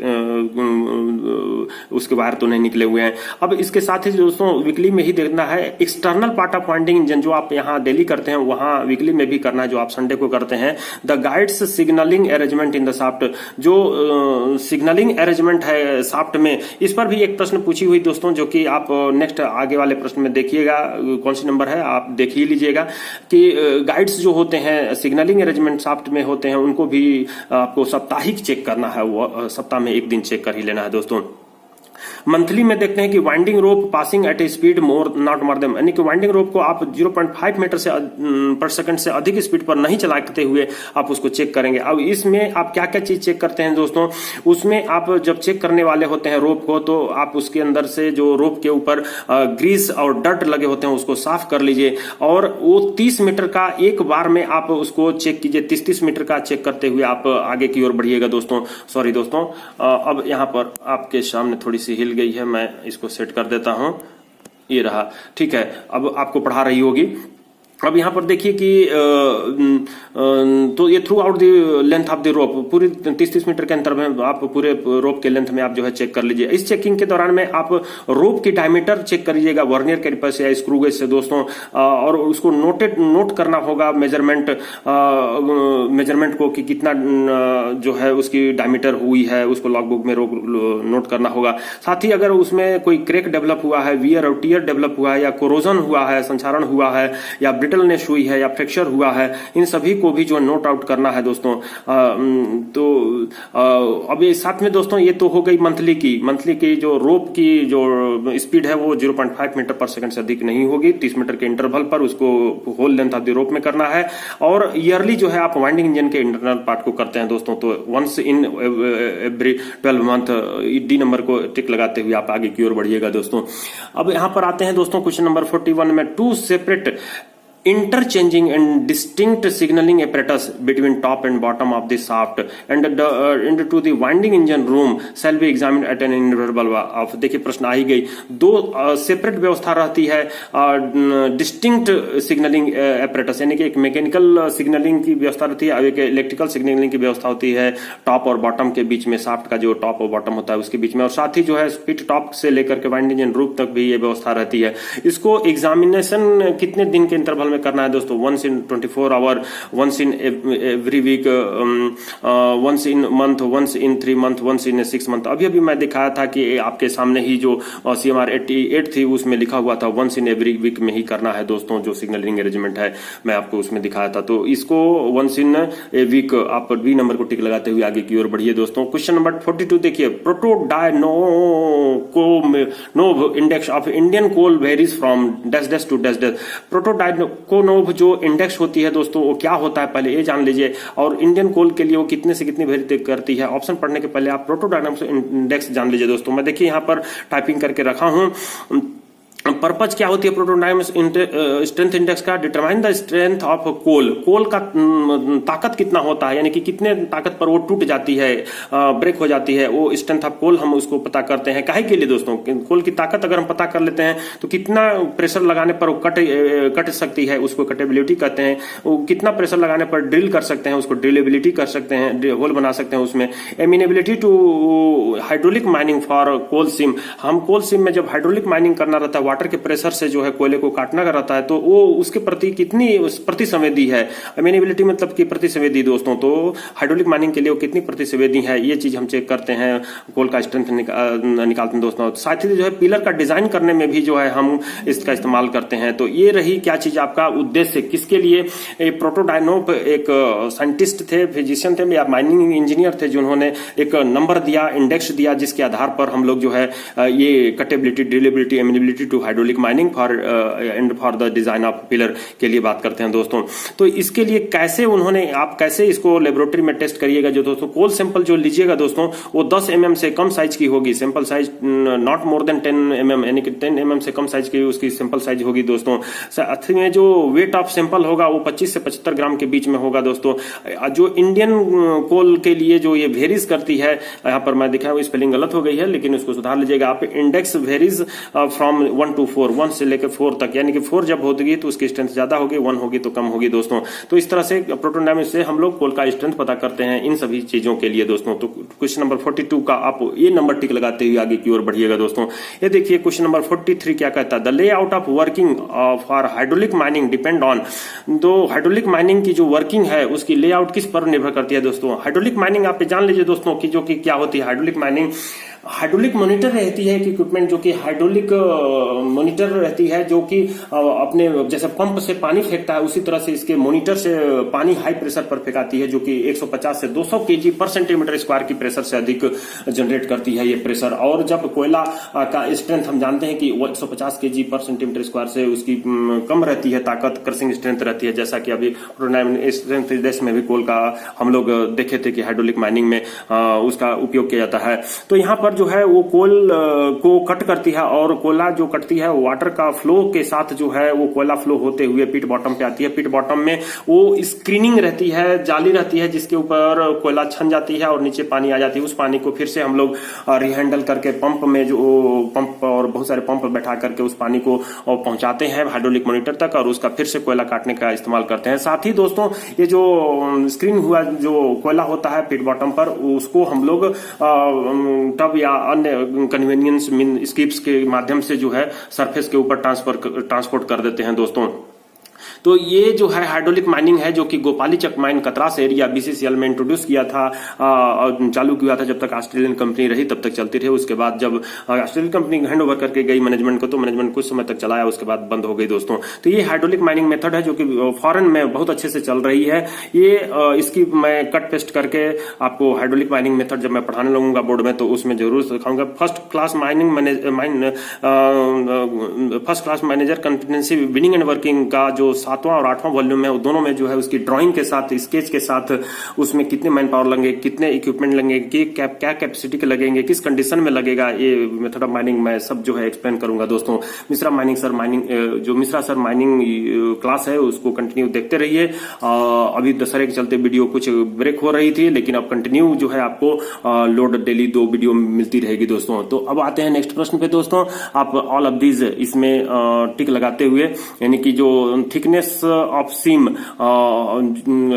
उसके वायर तो नहीं निकले हुए हैं। अब इसके साथ ही दोस्तों वीकली में ही देखना है external part of winding engine, जो आप यहाँ डेली करते हैं वहां वीकली में भी करना है, जो आप संडे को करते हैं। The guides signalling arrangement in the shaft, जो सिग्नलिंग अरेंजमेंट है शाफ्ट में, इस पर भी एक प्रश्न पूछी हुई दोस्तों, जो कि आप नेक्स्ट आगे वाले प्रश्न में देखिएगा कौन सी नंबर है, आप देख ही लीजिएगा कि गाइड्स जो होते हैं सिग्नलिंग अरेंजमेंट शाफ्ट में होते हैं, उनको भी आपको साप्ताहिक चेक करना है, वो सप्ताह में 1 दिन चेक कर ही लेना है दोस्तों। मंथली में देखते हैं कि winding rope passing at a speed more not more them, यानी कि वाइंडिंग रोप को आप 0.5 मीटर से पर सेकंड से अधिक स्पीड पर नहीं चलाते हुए आप उसको चेक करेंगे। अब इसमें आप क्या क्या चीज चेक करते हैं दोस्तों, उसमें आप जब चेक करने वाले होते हैं रोप को, तो आप उसके अंदर से जो रोप के ऊपर ग्रीस और डर्ट लगे होते हैं उसको साफ कर लीजिए, और वो 30 मीटर का एक बार में आप उसको चेक कीजिए। 30 मीटर का चेक करते हुए आप आगे की ओर बढ़िएगा दोस्तों। सॉरी दोस्तों, अब यहां पर आपके सामने थोड़ी सी हिल गई है, मैं इसको सेट कर देता हूं, ये रहा, ठीक है। अब आपको पढ़ा रही होगी। अब यहां पर देखिए कि तो ये through out the length of the रोप, पूरी 30 मीटर के अंतर में आप पूरे रोप के लेंथ में आप जो है चेक कर लीजिए। इस चेकिंग के दौरान में आप रोप की डायमीटर चेक कर लीजिएगा वर्नियर कैलिपर से या स्क्रू गेज से दोस्तों, और उसको नोट करना होगा मेजरमेंट को कि कितना जो है उसकी डायमीटर हुई है, उसको लॉगबुक में नोट करना होगा। साथ ही अगर उसमें कोई क्रैक डेवलप हुआ है, वियर और टियर डेवलप हुआ है, या कोरोजन हुआ है, संक्षारण हुआ है, या ब्रिटलनेस हुई है, या फ्रैक्चर हुआ है, इन सभी को भी जो नोट आउट करना है दोस्तों। अब ये साथ में दोस्तों, ये तो हो गई मंथली की जो रोप की जो स्पीड है वो 0.5 मीटर पर सेकंड से अधिक नहीं होगी। 30 मीटर के इंटरवल पर उसको whole length of the rope में करना है। और ईयरली जो है आप वाइंडिंग इंजन के इंटरनल पार्ट को करते हैं दोस्तों, तो once in every 12 month D number को टिक लगाते हुए आप आगे की ओर बढ़िएगा दोस्तों। अब यहां पर आते हैं दोस्तों क्वेश्चन नंबर 41 में, 2 separate interchanging and distinct signaling apparatus between top and bottom of the shaft and into the winding engine room shall be examined at an interval of, देखिए प्रश्न आ ही गई, 2 सेपरेट व्यवस्था रहती है डिस्टिंक्ट सिग्नलिंग apparatus, यानी कि एक मैकेनिकल सिग्नलिंग की व्यवस्था रहती है और एक इलेक्ट्रिकल सिग्नलिंग की व्यवस्था होती है टॉप और बॉटम के बीच में, शाफ्ट का जो टॉप और बॉटम होता है उसके बीच में, और साथ ही जो है पिट टॉप से लेकर के वाइंडिंग इंजन रूप तक भी ये व्यवस्था रहती है। इसको एग्जामिनेशन कितने दिन के इंटरवल में करना है दोस्तों? 1 in 24 our, 1 in every week, 1 in month, 1 in 3 month, 1 in 6 month। अभी मैं दिखाया था कि आपके सामने ही जो CMR 88 थी उसमें लिखा हुआ था 1 in every week में ही करना है दोस्तों, जो सिग्नलिंग अरेंजमेंट है मैं आपको उसमें दिखाया था। तो इसको 1 in a week आप बी नंबर को टिक लगाते हुए आगे की ओर बढ़िए दोस्तों। क्वेश्चन नंबर 42 देखिए, Protodyakonov index of Indian coal varies from dash dash to dash dash. Protodyakonov जो इंडेक्स होती है दोस्तों वो क्या होता है पहले ये जान लीजिए, और इंडियन कोल के लिए वो कितने से कितनी वेरी करती है। ऑप्शन पढ़ने के पहले आप प्रोटोडायनोव इंडेक्स जान लीजिए दोस्तों। मैं देखिए यहाँ पर टाइपिंग करके रखा हूं। पर्पज क्या होती है प्रोटोडायनामिक स्ट्रेंथ इंडेक्स का? Determine the strength of coal का ताकत कितना होता है, यानी कि कितने ताकत पर वो टूट जाती है, ब्रेक हो जाती है, वो स्ट्रेंथ ऑफ कोल हम उसको पता करते हैं। काहे के लिए दोस्तों? कोल की ताकत अगर हम पता कर लेते हैं तो कितना प्रेशर लगाने पर वो कट सकती है, उसको कटेबिलिटी कहते हैं। वो कितना प्रेशर लगाने पर ड्रिल कर सकते हैं, उसको ड्रिलेबिलिटी कर सकते हैं, होल बना सकते हैं उसमें। Amenability to hydraulic mining for coal seam, हम कोल सिम में जब हाइड्रोलिक माइनिंग करना रहता है वाटर वाटर के प्रेशर से जो है कोयले को काटना रहता है, तो वो उसके प्रति कितनी प्रतिसंवेदी है, अमेनेबिलिटी मतलब कि प्रतिसंवेदी दोस्तों, तो हाइड्रोलिक माइनिंग के लिए वो कितनी प्रतिसंवेदी है, ये चीज हम चेक करते हैं, कोल का स्ट्रेंथ निकालते हैं दोस्तों। साथ ही जो है पिलर का डिजाइन करने में भी जो है हम इसका इस्तेमाल करते हैं। तो ये रही क्या चीज आपका उद्देश्य, किसके लिए। प्रोटोडायनोप एक साइंटिस्ट थे, फिजिशियन थे या माइनिंग इंजीनियर थे, जिन्होंने एक नंबर दिया, इंडेक्स दिया, जिसके आधार पर हम लोग जो है ये cuttability, drillability, amenability to hydraulic mining for and for the design of pillar के लिए बात करते हैं दोस्तों। तो इसके लिए कैसे उन्होंने, आप कैसे इसको लेबोरेटरी में टेस्ट करिएगा जो दोस्तों, कोल सैंपल जो लीजिएगा दोस्तों वो 10 mm से कम साइज की होगी, sample size not more than 10 mm, यानी कि 10 mm से कम साइज की उसकी सैंपल साइज होगी दोस्तों। साथ में जो वेट ऑफ सैंपल होगा वो 25 से 75 ग्राम के बीच में होगा दोस्तों। जो इंडियन कोल के लिए जो ये वेरीज करती है, यहाँ पर मैं दिखा वो स्पेलिंग गलत हो गई है लेकिन उसको सुधार लीजिएगा आप। इंडेक्स वेरीज फ्रॉम 1 to 4, 1 से लेकर 4 तक, यानी कि 4 जब होगी तो उसकी स्ट्रेंथ ज्यादा होगी, 1 होगी तो कम होगी दोस्तों। तो इस तरह से प्रोटोडायनामिक्स से हम लोग कोल का स्ट्रेंथ पता करते हैं इन सभी चीजों के लिए दोस्तों। तो क्वेश्चन नंबर 42 का आप ये नंबर टिक लगाते हुए आगे की ओर बढ़िएगा दोस्तों। ये देखिए क्वेश्चन नंबर 43 क्या कहता है, the layout of working for hydraulic mining depend on. तो हाइड्रोलिक माइनिंग की जो वर्किंग है उसकी लेआउट किस पर निर्भर करती है दोस्तों। हाइड्रोलिक माइनिंग आप जान लीजिए दोस्तों कि जो कि क्या होती है हाइड्रोलिक माइनिंग। हाइड्रोलिक मॉनिटर रहती है कि इक्विपमेंट जो कि हाइड्रोलिक मॉनिटर रहती है, जो कि अपने जैसे पंप से पानी फेंकता है उसी तरह से इसके मॉनिटर से पानी हाई प्रेशर पर फेंकाती है, जो कि 150 से 200 केजी पर सेंटीमीटर स्क्वायर की प्रेशर से अधिक जनरेट करती है ये प्रेशर। और जब कोयला का स्ट्रेंथ हम जानते हैं कि 150 केजी पर सेंटीमीटर स्क्वायर से उसकी कम रहती है ताकत, क्रशिंग स्ट्रेंथ रहती है, जैसा कि अभी स्ट्रेंथ इंडेक्स में भी कोल का हम लोग देखे थे कि हाइड्रोलिक माइनिंग में उसका उपयोग किया जाता है। तो यहाँ पर जो है वो कोल को कट करती है और कोयला जो कटती है वाटर का फ्लो के साथ जो है वो कोयला फ्लो होते हुए पिट बॉटम पे आती है। पिट बॉटम में वो स्क्रीनिंग रहती है, जाली रहती है, जिसके ऊपर कोयला छन जाती है और नीचे पानी आ जाती है। उस पानी को फिर से हम लोग रिहैंडल करके पंप में, जो पंप और बहुत सारे पंप बैठा करके उस पानी को पहुंचाते हैं हाइड्रोलिक मॉनिटर तक और उसका फिर से कोयला काटने का इस्तेमाल करते हैं। साथ ही दोस्तों ये जो स्क्रीन हुआ जो कोयला होता है पिट बॉटम पर, उसको हम लोग टब या अन्य कन्वीनियंस स्कीप्स के माध्यम से जो है सरफेस के ऊपर ट्रांसपोर्ट कर देते हैं दोस्तों। तो ये जो है हाइड्रोलिक माइनिंग है जो कि Gopalichak mine Katras area BCCL में इंट्रोड्यूस किया था, चालू किया था। जब तक ऑस्ट्रेलियन कंपनी रही तब तक चलती रही। उसके बाद जब ऑस्ट्रेलियन कंपनी हैंड ओवर करके गई मैनेजमेंट को, तो मैनेजमेंट कुछ समय तक चलाया, उसके बाद बंद हो गई दोस्तों। तो ये हाइड्रोलिक माइनिंग मेथड है जो कि फॉरेन में बहुत अच्छे से चल रही है। ये इसकी मैं कट पेस्ट करके आपको हाइड्रोलिक माइनिंग मेथड जब मैं पढ़ाने लगूंगा बोर्ड में तो उसमें जरूर सिखाऊंगा। First class manager competency winning and working का जो 7वां और 8वां वॉल्यूम है, दोनों में जो है उसकी ड्राइंग के साथ, स्केच के साथ, उसमें कितने मैन पावर लगेंगे, कितने इक्विपमेंट लगेंगे, क्या कैपेसिटी के लगेंगे, किस कंडीशन में लगेगा, ये मेथड ऑफ माइनिंग मैं सब जो है एक्सप्लेन करूंगा दोस्तों। मिश्रा सर माइनिंग क्लास है उसको कंटिन्यू देखते रहिए। अभी दशहरे के चलते वीडियो कुछ ब्रेक हो रही थी, लेकिन अब कंटिन्यू जो है आपको लोड डेली 2 वीडियो मिलती रहेगी दोस्तों। तो अब आते हैं नेक्स्ट प्रश्न पे दोस्तों। आप ऑल ऑफ दीज इसमें टिक लगाते हुए, यानी कि जो thickness of seam,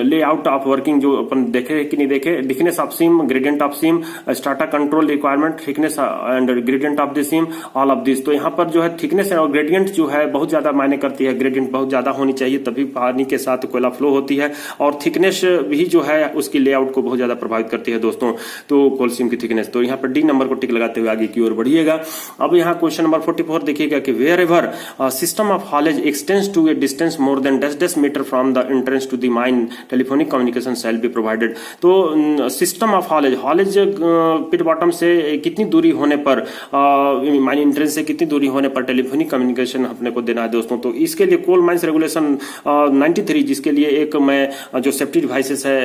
layout of working जो अपन देखे कि नहीं देखे, thickness of seam, gradient of seam, starter control requirement, thickness and gradient of the seam, all of this. तो यहाँ पर जो है थिकनेस और ग्रेडियंट जो है बहुत ज्यादा मायने करती है। ग्रेडियंट बहुत ज्यादा होनी चाहिए तभी पानी के साथ कोयला फ्लो होती है, और थिकनेस भी जो है उसकी लेआउट को बहुत ज्यादा प्रभावित करती है दोस्तों। तो कोल सीम की थिकनेस, तो यहाँ पर डी नंबर को टिक लगाते हुए आगे की ओर बढ़िएगा। अब यहाँ क्वेश्चन नंबर 44 देखिएगा कि wherever system of haulage extends to a distance more than 10 metre from the entrance to the mine, telephonic communication shall be provided. तो system of haulage pit bottom से कितनी दूरी होने पर, माइन एंट्रेंस से कितनी दूरी होने पर टेलीफोनिक कम्युनिकेशन अपने को देना है दोस्तों। तो इसके लिए कोल माइंस रेगुलेशन 93, जिसके लिए एक मैं जो सेफ्टी डिवाइसेस है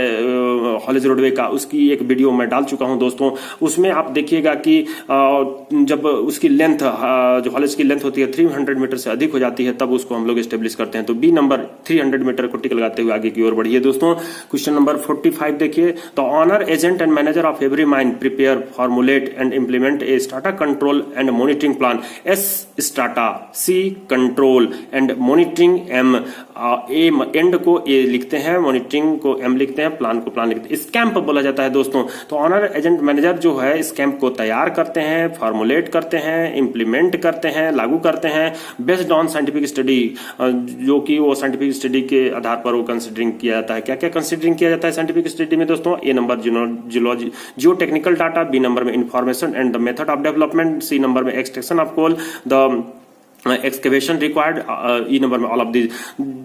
हॉलेज रोडवे का, उसकी एक वीडियो मैं डाल चुका हूं दोस्तों। उसमें आप देखिएगा कि जब उसकी लेंथ, जो हॉलेज की लेंथ होती है 300 मीटर से अधिक हो जाती है, तब उसको हम लोग एस्टेब्लिश करते हैं। तो बी नंबर 300 मीटर को टिक लगाते हुए आगे की ओर बढ़िए दोस्तों। क्वेश्चन नंबर 45 देखिए, the owner agent and manager of every mine prepare formulate and implement a strata control and monitoring plan. S strata, C control and monitoring, M A and को A लिखते हैं, मॉनिटरिंग को M लिखते हैं, plan को plan लिखते हैं। Scamp बोला जाता है दोस्तों। तो ऑनर एजेंट मैनेजर जो है स्कैम्प को तैयार करते हैं, फॉर्मुलेट करते हैं, इंप्लीमेंट करते हैं, लागू करते हैं बेस्ड ऑन साइंटिफिक स्टडी, जो कि वो साइंटिफिक स्टडी के आधार पर वो कंसिडरिंग किया जाता है। क्या क्या कंसिडरिंग किया जाता है साइंटिफिक स्टडी में दोस्तों? A number geotechnical data, b number में information and the method of development, c number में extraction of coal, the excavation required, e number में ऑल ऑफ दिस।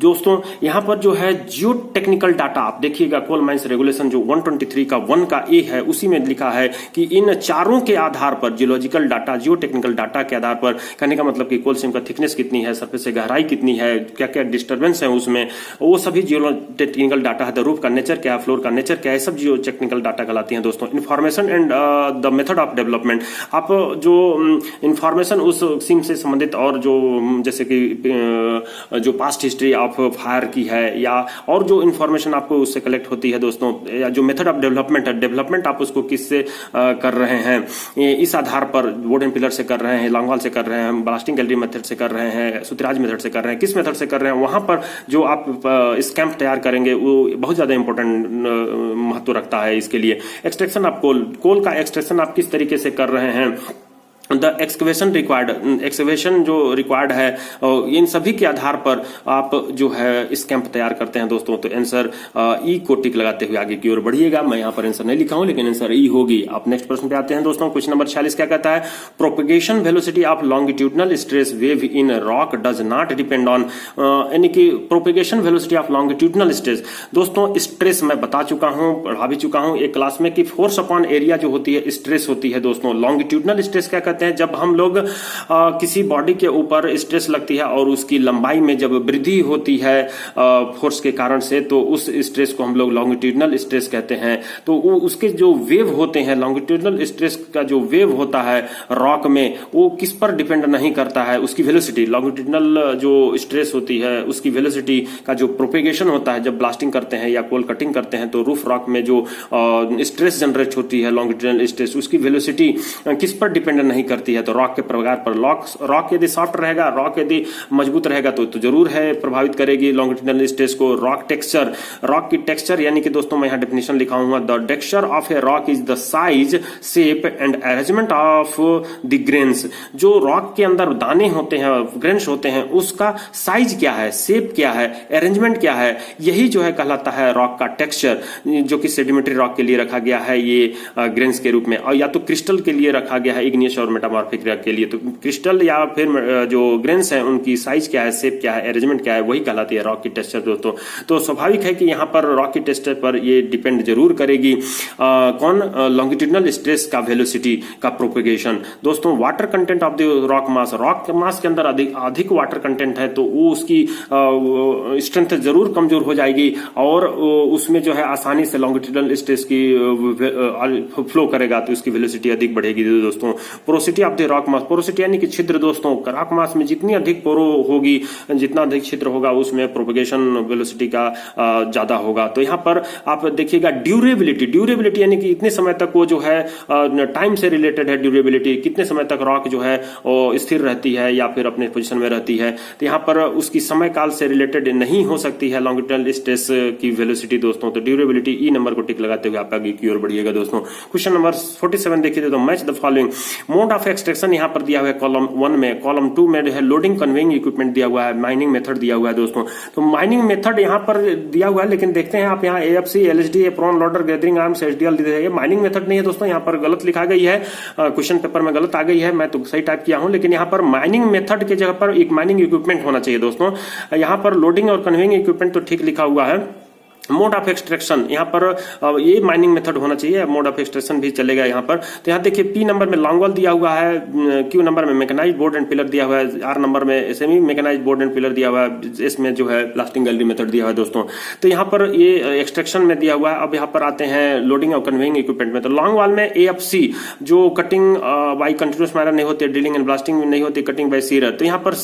दोस्तों यहाँ पर जो है जियो टेक्निकल डाटा आप देखिएगा, कोल माइंस रेगुलेशन जो 123 का 1 का ए है उसी में लिखा है कि इन चारों के आधार पर जियोलॉजिकल डाटा, जियो टेक्निकल डाटा के आधार पर, कहने का मतलब कि कोल सीम का थिकनेस कितनी है, सरफेस से गहराई कितनी है, क्या क्या डिस्टर्बेंस है उसमें, वो सभी जियो टेक्निकल डाटा है। द रूफ का नेचर क्या है, फ्लोर का नेचर क्या है, सब जियो टेक्निकल डाटा कहलाती है दोस्तों। Information and the method of development, आप जो इंफॉर्मेशन उस सीम से संबंधित और जो जैसे कि जो पास्ट हिस्ट्री ऑफ फायर की है या और जो इंफॉर्मेशन आपको उससे कलेक्ट होती है दोस्तों, या जो मेथड ऑफ डेवलपमेंट है, डेवलपमेंट आप उसको किससे कर रहे हैं, इस आधार पर वुडन पिलर से कर रहे हैं, लॉन्ग से कर रहे हैं, ब्लास्टिंग गैलरी मेथड से कर रहे हैं, सुतराज मेथड से कर रहे हैं, किस मेथड से कर रहे हैं, वहां पर जो आप स्कैम्प तैयार करेंगे वो बहुत ज्यादा इंपॉर्टेंट महत्व रखता है इसके लिए। एक्सट्रैक्शन ऑफ कोल, कोल का एक्सट्रैक्शन आप किस तरीके से कर रहे हैं, द एक्सकवेशन रिक्वायर्ड, एक्सकवेशन जो रिक्वायर्ड है, इन सभी के आधार पर आप जो है स्कैम्प तैयार करते हैं दोस्तों। तो आंसर ई को टिक लगाते हुए आगे की ओर बढ़िएगा। मैं यहाँ पर आंसर नहीं लिखा हूं लेकिन आंसर ई होगी। आप नेक्स्ट प्रश्न पे आते हैं दोस्तों। क्वेश्चन नंबर 46 क्या कहता है? Propagation velocity of longitudinal stress wave in rock does not depend on, यानी कि propagation velocity of longitudinal stress. दोस्तों स्ट्रेस मैं बता चुका हूं, पढ़ा भी चुका हूं एक क्लास में कि फोर्स अपॉन एरिया जो होती है स्ट्रेस होती है दोस्तों। लॉन्गिट्यूडनल स्ट्रेस क्या कहते हैं? जब हम लोग किसी बॉडी के ऊपर स्ट्रेस लगती है और उसकी लंबाई में जब वृद्धि होती है फोर्स के कारण से, तो उस स्ट्रेस को हम लोग लॉन्गिट्यूडनल स्ट्रेस कहते हैं। तो उसके जो वेव होते हैं, लॉन्गिट्यूडनल स्ट्रेस का जो वेव होता है रॉक में, वो किस पर डिपेंड नहीं करता है, उसकी वेलोसिटी, लॉन्गिट्यूडनल जो स्ट्रेस होती है उसकी वेलोसिटी का जो प्रोपेगेशन होता है, जब ब्लास्टिंग करते हैं या कोल कटिंग करते हैं तो रूफ रॉक में जो स्ट्रेस जनरेट होती है लॉन्गिट्यूडनल स्ट्रेस, उसकी वेलोसिटी किस पर डिपेंड नहीं करती है। तो रॉक के प्रकार पर, रॉक यदि सॉफ्ट रहेगा, रॉक यदि मजबूत रहेगा तो जरूर है प्रभावित करेगी लॉन्गिट्यूडनल स्ट्रेस को। रॉक टेक्सचर, रॉक की टेक्सचर यानी कि दोस्तों मैं यहां डेफिनेशन लिखा हूं, the texture of a rock is the size, shape and arrangement of the grains. जो रॉक के अंदर दाने होते हैं, ग्रेन्स होते हैं, उसका साइज क्या है, शेप क्या है, अरेंजमेंट क्या है, यही जो है कहलाता है रॉक का टेक्सचर, जो कि सेडिमेंट्री रॉक के लिए रखा गया है ये ग्रेन्स के रूप में, और या तो क्रिस्टल के लिए रखा गया है, इग्नियस और मेटामॉर्फिक के लिए। तो क्रिस्टल या फिर जो ग्रेन्स है उनकी साइज क्या है, शेप क्या है, अरेंजमेंट क्या है, वही कहलाती है रॉक की टेक्सचर दोस्तों। तो स्वाभाविक है कि यहाँ पर रॉक की टेक्सचर पर ये डिपेंड जरूर करेगी कौन, लॉन्गिट्यूडनल स्ट्रेस का वेलोसिटी का प्रोपेगेशन। दोस्तों water content of the rock mass, rock mass के अंदर अधिक वाटर कंटेंट है तो वो उसकी स्ट्रेंथ जरूर कमजोर हो जाएगी और उसमें जो है आसानी से लॉन्गिट्यूडनल स्ट्रेस की फ्लो करेगा तो उसकी वेलोसिटी अधिक बढ़ेगी दोस्तों। Porosity of the rock mass, porosity यानी कि छिद्र दोस्तों, रॉक मास में जितनी अधिक पोरो होगी, जितना अधिक छिद्र होगा उसमें प्रोपेगेशन वेलोसिटी का ज्यादा होगा। तो यहाँ पर आप देखिएगा ड्यूरेबिलिटी, ड्यूरेबिलिटी यानी कि इतने समय तक वो जो है टाइम से रिलेटेड है ड्यूरेबिलिटी, कितने समय तक रॉक जो है वो स्थिर रहती है या फिर अपने पोजीशन में रहती है। तो यहाँ पर उसकी समय काल से रिलेटेड नहीं हो सकती है लॉन्गिट्यूडनल स्ट्रेस की वेलोसिटी दोस्तों। तो ड्यूरेबिलिटी ई नंबर को टिक लगाते हुए आप आगे की ओर बढ़िएगा दोस्तों। क्वेश्चन नंबर 47 देखिए तो match the following. Mode of extraction यहाँ पर दिया हुआ है कॉलम 1 में, कॉलम 2 में जो है लोडिंग कन्वेइंग इक्विपमेंट दिया हुआ है, माइनिंग मेथड दिया हुआ है दोस्तों। तो माइनिंग मेथड यहाँ पर दिया हुआ है लेकिन देखते हैं आप यहाँ AFC, LSD, apron loader, gathering arms, HDL दिया है। माइनिंग मेथड नहीं है दोस्तों, यहाँ पर गलत लिखा गई है, क्वेश्चन पेपर में गलत आ गई है, मैं तो सही टाइप किया हूं लेकिन यहाँ पर माइनिंग मेथड के जगह पर एक माइनिंग इक्विपमेंट होना चाहिए दोस्तों। यहाँ पर लोडिंग और कन्वेइंग इक्विपमेंट तो ठीक लिखा हुआ है मोड ऑफ एक्सट्रैक्शन यहाँ पर ये माइनिंग मेथड होना चाहिए, मोड ऑफ एक्सट्रैक्शन भी चलेगा यहाँ पर। तो यहाँ देखिए पी नंबर में लॉन्ग वॉल दिया हुआ है, क्यू नंबर में मैकेनाइज्ड बोर्ड एंड पिलर दिया हुआ है, आर नंबर में semi mechanised board and pillar दिया हुआ है, इसमें जो है ब्लास्टिंग गैलरी मेथड दिया हुआ है दोस्तों। तो यहाँ पर ये एक्सट्रैक्शन में दिया हुआ है। अब यहाँ पर आते हैं लोडिंग और कन्वेइंग इक्विपमेंट में। तो लॉन्ग वॉल में AFC जो कटिंग बाई कंटिन्यूस मैनर नहीं होती, ड्रिलिंग एंड ब्लास्टिंग नहीं होती, कटिंग बाई सीरर। तो यहाँ पर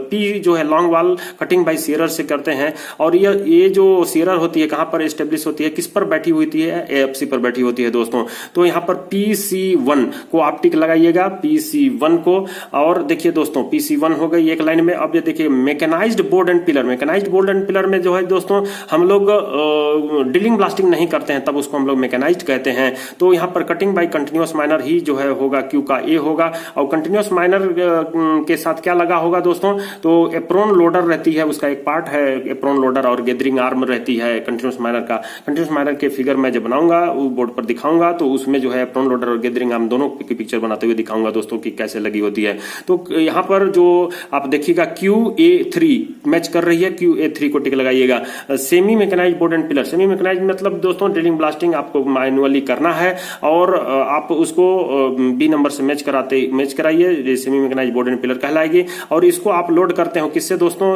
पी जो है लॉन्ग वॉल कटिंग बाई सीरर से करते हैं। और ये जो सीरर होती है कहाँ पर होती है, किस पर बैठी हुई है, AFC पर बैठी होती है दोस्तों। तो यहाँ पर PC1 को आप टिक लगाइएगा, PC1 को। और देखिए दोस्तों PC1 हो गई एक लाइन में। अब ये देखिए mechanised board and pillar, mechanised board and pillar में जो है दोस्तों हम लोग ड्रिलिंग ब्लास्टिंग नहीं करते हैं, तब उसको हम लोग मैकेनाइज्ड कहते हैं। तो यहाँ पर कटिंग बाई कंटिन्यूअस माइनर ही जो है होगा, क्यू का A होगा। और कंटिन्यूअस माइनर के साथ क्या लगा होगा दोस्तों, तो एप्रोन लोडर रहती है, उसका एक पार्ट है एप्रोन लोडर, और गैदरिंग आर्म रहती है कंटिन्यूअस माइनर का। कंटिन्यूअस माइनर के फिगर मैं जब बनाऊंगा वो बोर्ड पर दिखाऊंगा, तो उसमें जो है एप्रोन लोडर और गैदरिंग आर्म दोनों की पिक्चर बनाते हुए दिखाऊंगा दोस्तों कि कैसे लगी होती है। तो यहाँ पर जो आप देखिएगा QA3 मैच कर रही है, QA3 को टिक लगाइएगा। Semi mechanised board and pillar, semi mechanised मतलब दोस्तों ड्रिलिंग ब्लास्टिंग आपको मैनुअली करना है, और आप उसको B नंबर से मैच कराइए, semi mechanised board and pillar कहलाएगी। और इसको आप लोड करते हो किससे दोस्तों,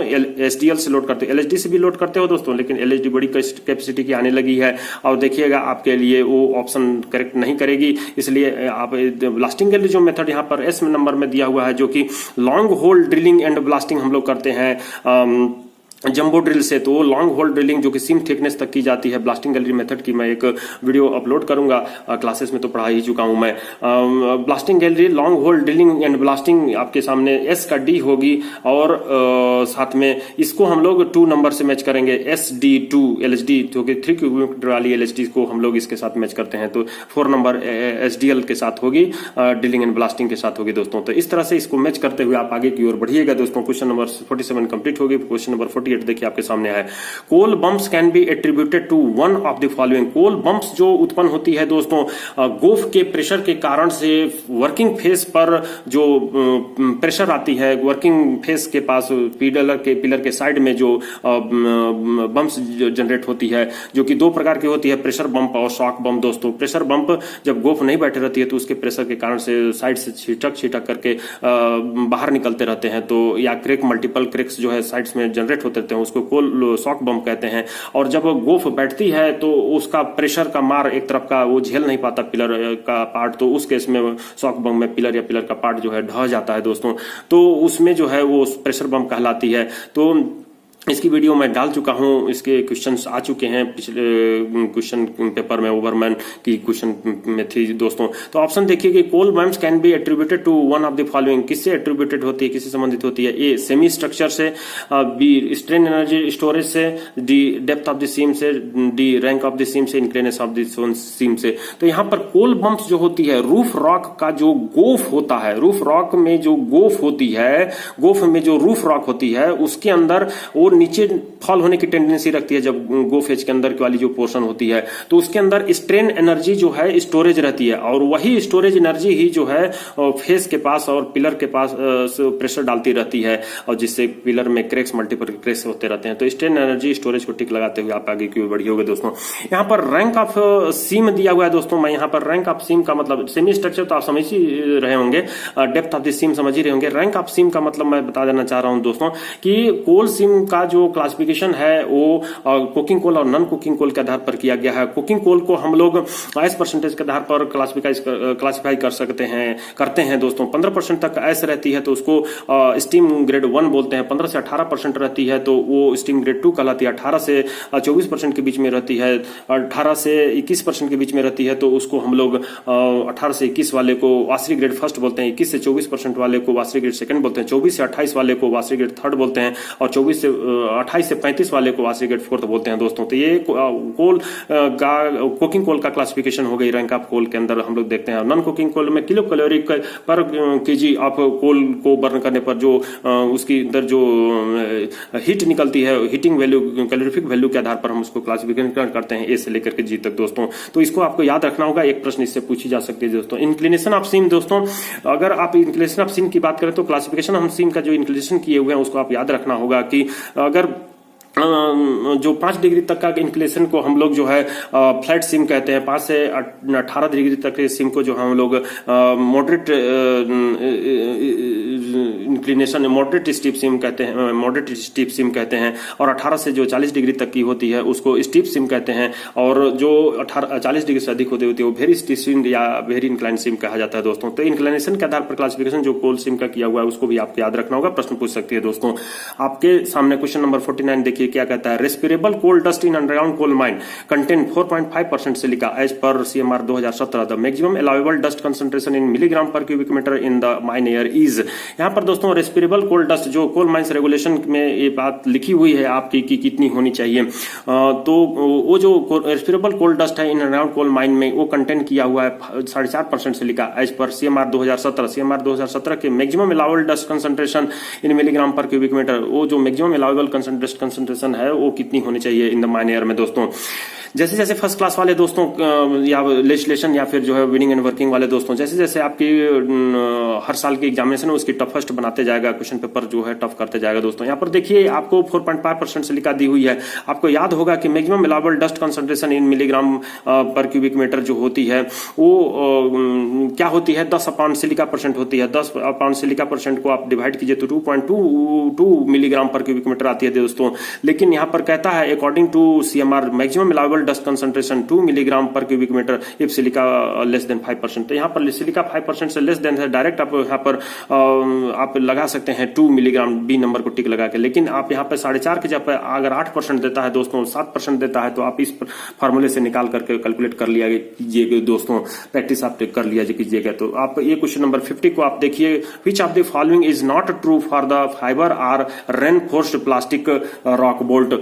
SDL से लोड करते हो, LHD से भी लोड करते हो दोस्तों, लेकिन LHD बड़ी कैपेसिटी की आने लगी है। और देखिएगा आपके लिए वो ऑप्शन करेक्ट नहीं करेगी, इसलिए आप ब्लास्टिंग के लिए जो मेथड यहाँ पर S नंबर में दिया हुआ है, जो कि long hole drilling and blasting हम लोग करते हैं जंबो ड्रिल से। तो लॉन्ग होल ड्रिलिंग जो कि सीम थिकनेस तक की जाती है, ब्लास्टिंग गैलरी मेथड की मैं एक वीडियो अपलोड करूंगा, क्लासेस में तो पढ़ा ही चुका हूं मैं। Blasting gallery long hole drilling and blasting आपके सामने S का D होगी, और साथ में इसको हम लोग 2 नंबर से मैच करेंगे, SD2 LHD, जो कि 3 किलोमीटर वाली LHD को हम लोग इसके साथ मैच करते हैं। तो 4 नंबर SDL के साथ होगी, ड्रिलिंग एंड ब्लास्टिंग के साथ होगी दोस्तों। तो इस तरह से इसको मैच करते हुए आप आगे की ओर बढ़िएगा दोस्तों। क्वेश्चन नंबर 47 कंप्लीट होगी। क्वेश्चन नंबर 48 देखिए आपके सामने है, coal bumps can be attributed to one of the following. Coal bumps जो उत्पन्न होती है दोस्तों गोफ के प्रेशर के कारण से, वर्किंग फेस पर जो प्रेशर आती है, वर्किंग फेस के पास पिलर के साइड में जो बम्प्स जनरेट होती है, जो कि 2 प्रकार की होती है, प्रेशर बम्प और शॉक बम्प दोस्तों। प्रेशर बम्प जब गोफ नहीं बैठे रहती है तो उसके प्रेशर के कारण से साइड से छिटक करके बाहर निकलते रहते हैं, तो या क्रेक, मल्टीपल क्रेक्स जो है साइड्स में जनरेट होते रहते हैं, उसको कोल शॉक बम्प कहते हैं। और जब गोफ बैठती है तो उसका प्रेशर का मार एक तरफ का वो झेल नहीं पाता पिलर का पार्ट, तो उस केस में शॉक बम्प में पिलर या पिलर का पार्ट जो है ढह जाता है दोस्तों। तो उसमें जो है वो प्रेशर बम्प कहलाती है। तो इसकी वीडियो मैं डाल चुका हूं, इसके क्वेश्चंस आ चुके हैं पिछले क्वेश्चन पेपर में, ओवरमैन की क्वेश्चन में थी दोस्तों। तो ऑप्शन देखिए कि coal bumps can be attributed to one of the following. किससे एट्रीब्यूटेड होती है, किससे संबंधित होती है? ए सेमी स्ट्रक्चर से, बी स्ट्रेन एनर्जी स्टोरेज से, d depth of the seam से, d rank of the seam से, इंक्लिनेस ऑफ द सीम से। तो यहाँ पर कोल बम्प्स जो होती है, रूफ रॉक का जो गोफ होता है, रूफ रॉक में जो गोफ होती है, गोफ में जो रूफ रॉक होती है, उसके अंदर वो नीचे फॉल होने की टेंडेंसी रखती है। जब गोफ एज के अंदर वाली जो पोर्शन होती है तो उसके अंदर स्ट्रेन एनर्जी जो है स्टोरेज रहती है, और वही स्टोरेज एनर्जी ही जो है फेस के पास और पिलर के पास प्रेशर डालती रहती है, और जिससे पिलर में क्रैक्स, मल्टीपल क्रैक्स होते रहते हैं। तो स्ट्रेन एनर्जी स्टोरेज को टिक लगाते हुए आप आगे की ओर बढ़िए होगे दोस्तों। यहाँ पर रैंक ऑफ सीम दिया हुआ है दोस्तों। मैं यहाँ पर रैंक ऑफ सीम का मतलब, सेमी स्ट्रक्चर तो आप समझ ही रहे होंगे, डेप्थ ऑफ द सीम समझ ही रहे होंगे। रैंक ऑफ सीम का मतलब मैं बता देना चाह रहा हूं दोस्तों कि कोल सीम का जो क्लासिफिकेशन है वो कुकिंग कोल और नॉन कुकिंग कोल के आधार पर किया गया है। कुकिंग कोल को हम लोग एस परसेंटेज के आधार पर क्लासिफाई करते हैं दोस्तों। 15% तक एस रहती है तो उसको स्टीम ग्रेड 1 बोलते हैं। 15 से 18% रहती है तो वो स्टीम ग्रेड 2 कहलाती है। 18 से 24% के बीच में रहती है, 18 से 21% के बीच में रहती है तो उसको हम लोग 18 से 21 वाले को वासरी ग्रेड फर्स्ट बोलते हैं। 21 से 24% वाले को वासरी ग्रेड सेकंड बोलते हैं। 24 से 28 वाले को वासरी ग्रेड थर्ड बोलते हैं, और 28 से 35 वाले को वासरी ग्रेड फोर्थ बोलते हैं दोस्तों। तो ये कोल का, कुकिंग कोल का क्लासिफिकेशन हो गई। रैंक ऑफ कोल के अंदर हम लोग देखते हैं नॉन कुकिंग कोल में किलो कैलोरी पर केजी ऑफ कोल को बर्न करने पर जो उसकी अंदर जो हीट निकलती है, हीटिंग वैल्यू, कैलोरीफिक वैल्यू के आधार पर हम उसको क्लासिफिकेशन करते हैं ए से लेकर के जी तक दोस्तों। तो इसको आपको याद रखना होगा, एक प्रश्न इससे पूछी जा सकती है दोस्तों। इंक्लिनेशन ऑफ सीम दोस्तों, अगर आप इंक्लिनेशन ऑफ सीम की बात करें तो क्लासिफिकेशन हम सीम का जो इंक्लिनेशन किए हुए हैं उसको आप याद रखना होगा कि अगर जो 5 डिग्री तक का इंक्लिनेशन को हम लोग जो है फ्लैट सिम कहते हैं। 5 से 18 डिग्री तक के सिम को जो हम लोग moderate inclination, moderate steep SIM कहते हैं, मॉडरेट स्टीप सिम कहते हैं। और 18 से जो 40 डिग्री तक की होती है उसको स्टीप सिम कहते हैं। और जो 40 डिग्री से अधिक होती है वो वेरी स्टीप सिम या वेरी इंक्लाइन सिम कहा जाता है दोस्तों। तो इंक्लिनेशन के आधार पर क्लासिफिकेशन जो कोल सिम का किया हुआ है उसको भी आपको याद रखना होगा, प्रश्न पूछ सकती है दोस्तों। आपके सामने क्वेश्चन नंबर 49 देखिए क्या कहता है। Respirable coal dust in underground coal mine contain 4.5% silica as per CMR 2017। The maximum allowable dust concentration in milligram per cubic metre in the mine air is. यहाँ पर दोस्तों रेस्पिरेबल कोल डस्ट जो coal mines regulation में ये बात लिखी हुई है आपकी कि कितनी होनी चाहिए, तो वो जो रेस्पिरेबल कोल डस्ट है इन अंडरग्राउंड कोल माइन में वो कंटेन किया हुआ है 4.5% silica as per CMR 2017। CMR 2017 के maximum allowable dust concentration in milligram per cubic metre, वो जो मैक्सिमम अलाउेबल कंसंट्रेशन है वो कितनी होनी चाहिए इन द माइन एयर में दोस्तों। जैसे जैसे फर्स्ट क्लास वाले दोस्तों या लेजिस्लेशन या फिर जो है रीडिंग एंड वर्किंग वाले दोस्तों, जैसे जैसे आपकी हर साल की एग्जामिनेशन है उसकी टफेस्ट बनाते जाएगा, क्वेश्चन पेपर जो है टफ करते जाएगा दोस्तों। यहाँ पर देखिए आपको 4.5% सिलिका दी हुई है। आपको याद होगा कि maximum allowable dust concentration in milligram per cubic metre जो होती है वो क्या होती है, 10 अपॉन सिलिका परसेंट होती है। 10 अपॉन सिलिका परसेंट को आप डिवाइड कीजिए तो 2.22 मिलीग्राम पर क्यूबिक मीटर आती है दोस्तों। लेकिन यहाँ पर कहता है according to CMR maximum allowable dust concentration 2 milligram per cubic metre if silica less than 5%। तो यहाँ पर सिलिका 5% से लेस देन है, डायरेक्ट आप यहाँ पर आप लगा सकते हैं 2 मिलीग्राम, बी नंबर को टिक लगा के। लेकिन आप यहाँ पे 4.5 के जब अगर 8% देता है दोस्तों, 7% देता है, तो आप इस फार्मूले से निकाल करके कैलकुलेट कर लिया कीजिएगा दोस्तों, प्रैक्टिस आप कर लिया कीजिएगा। तो आप ये क्वेश्चन नंबर 50 को आप देखिए। Which of the following is not true for the fibre are reinforced plastic rock bolt.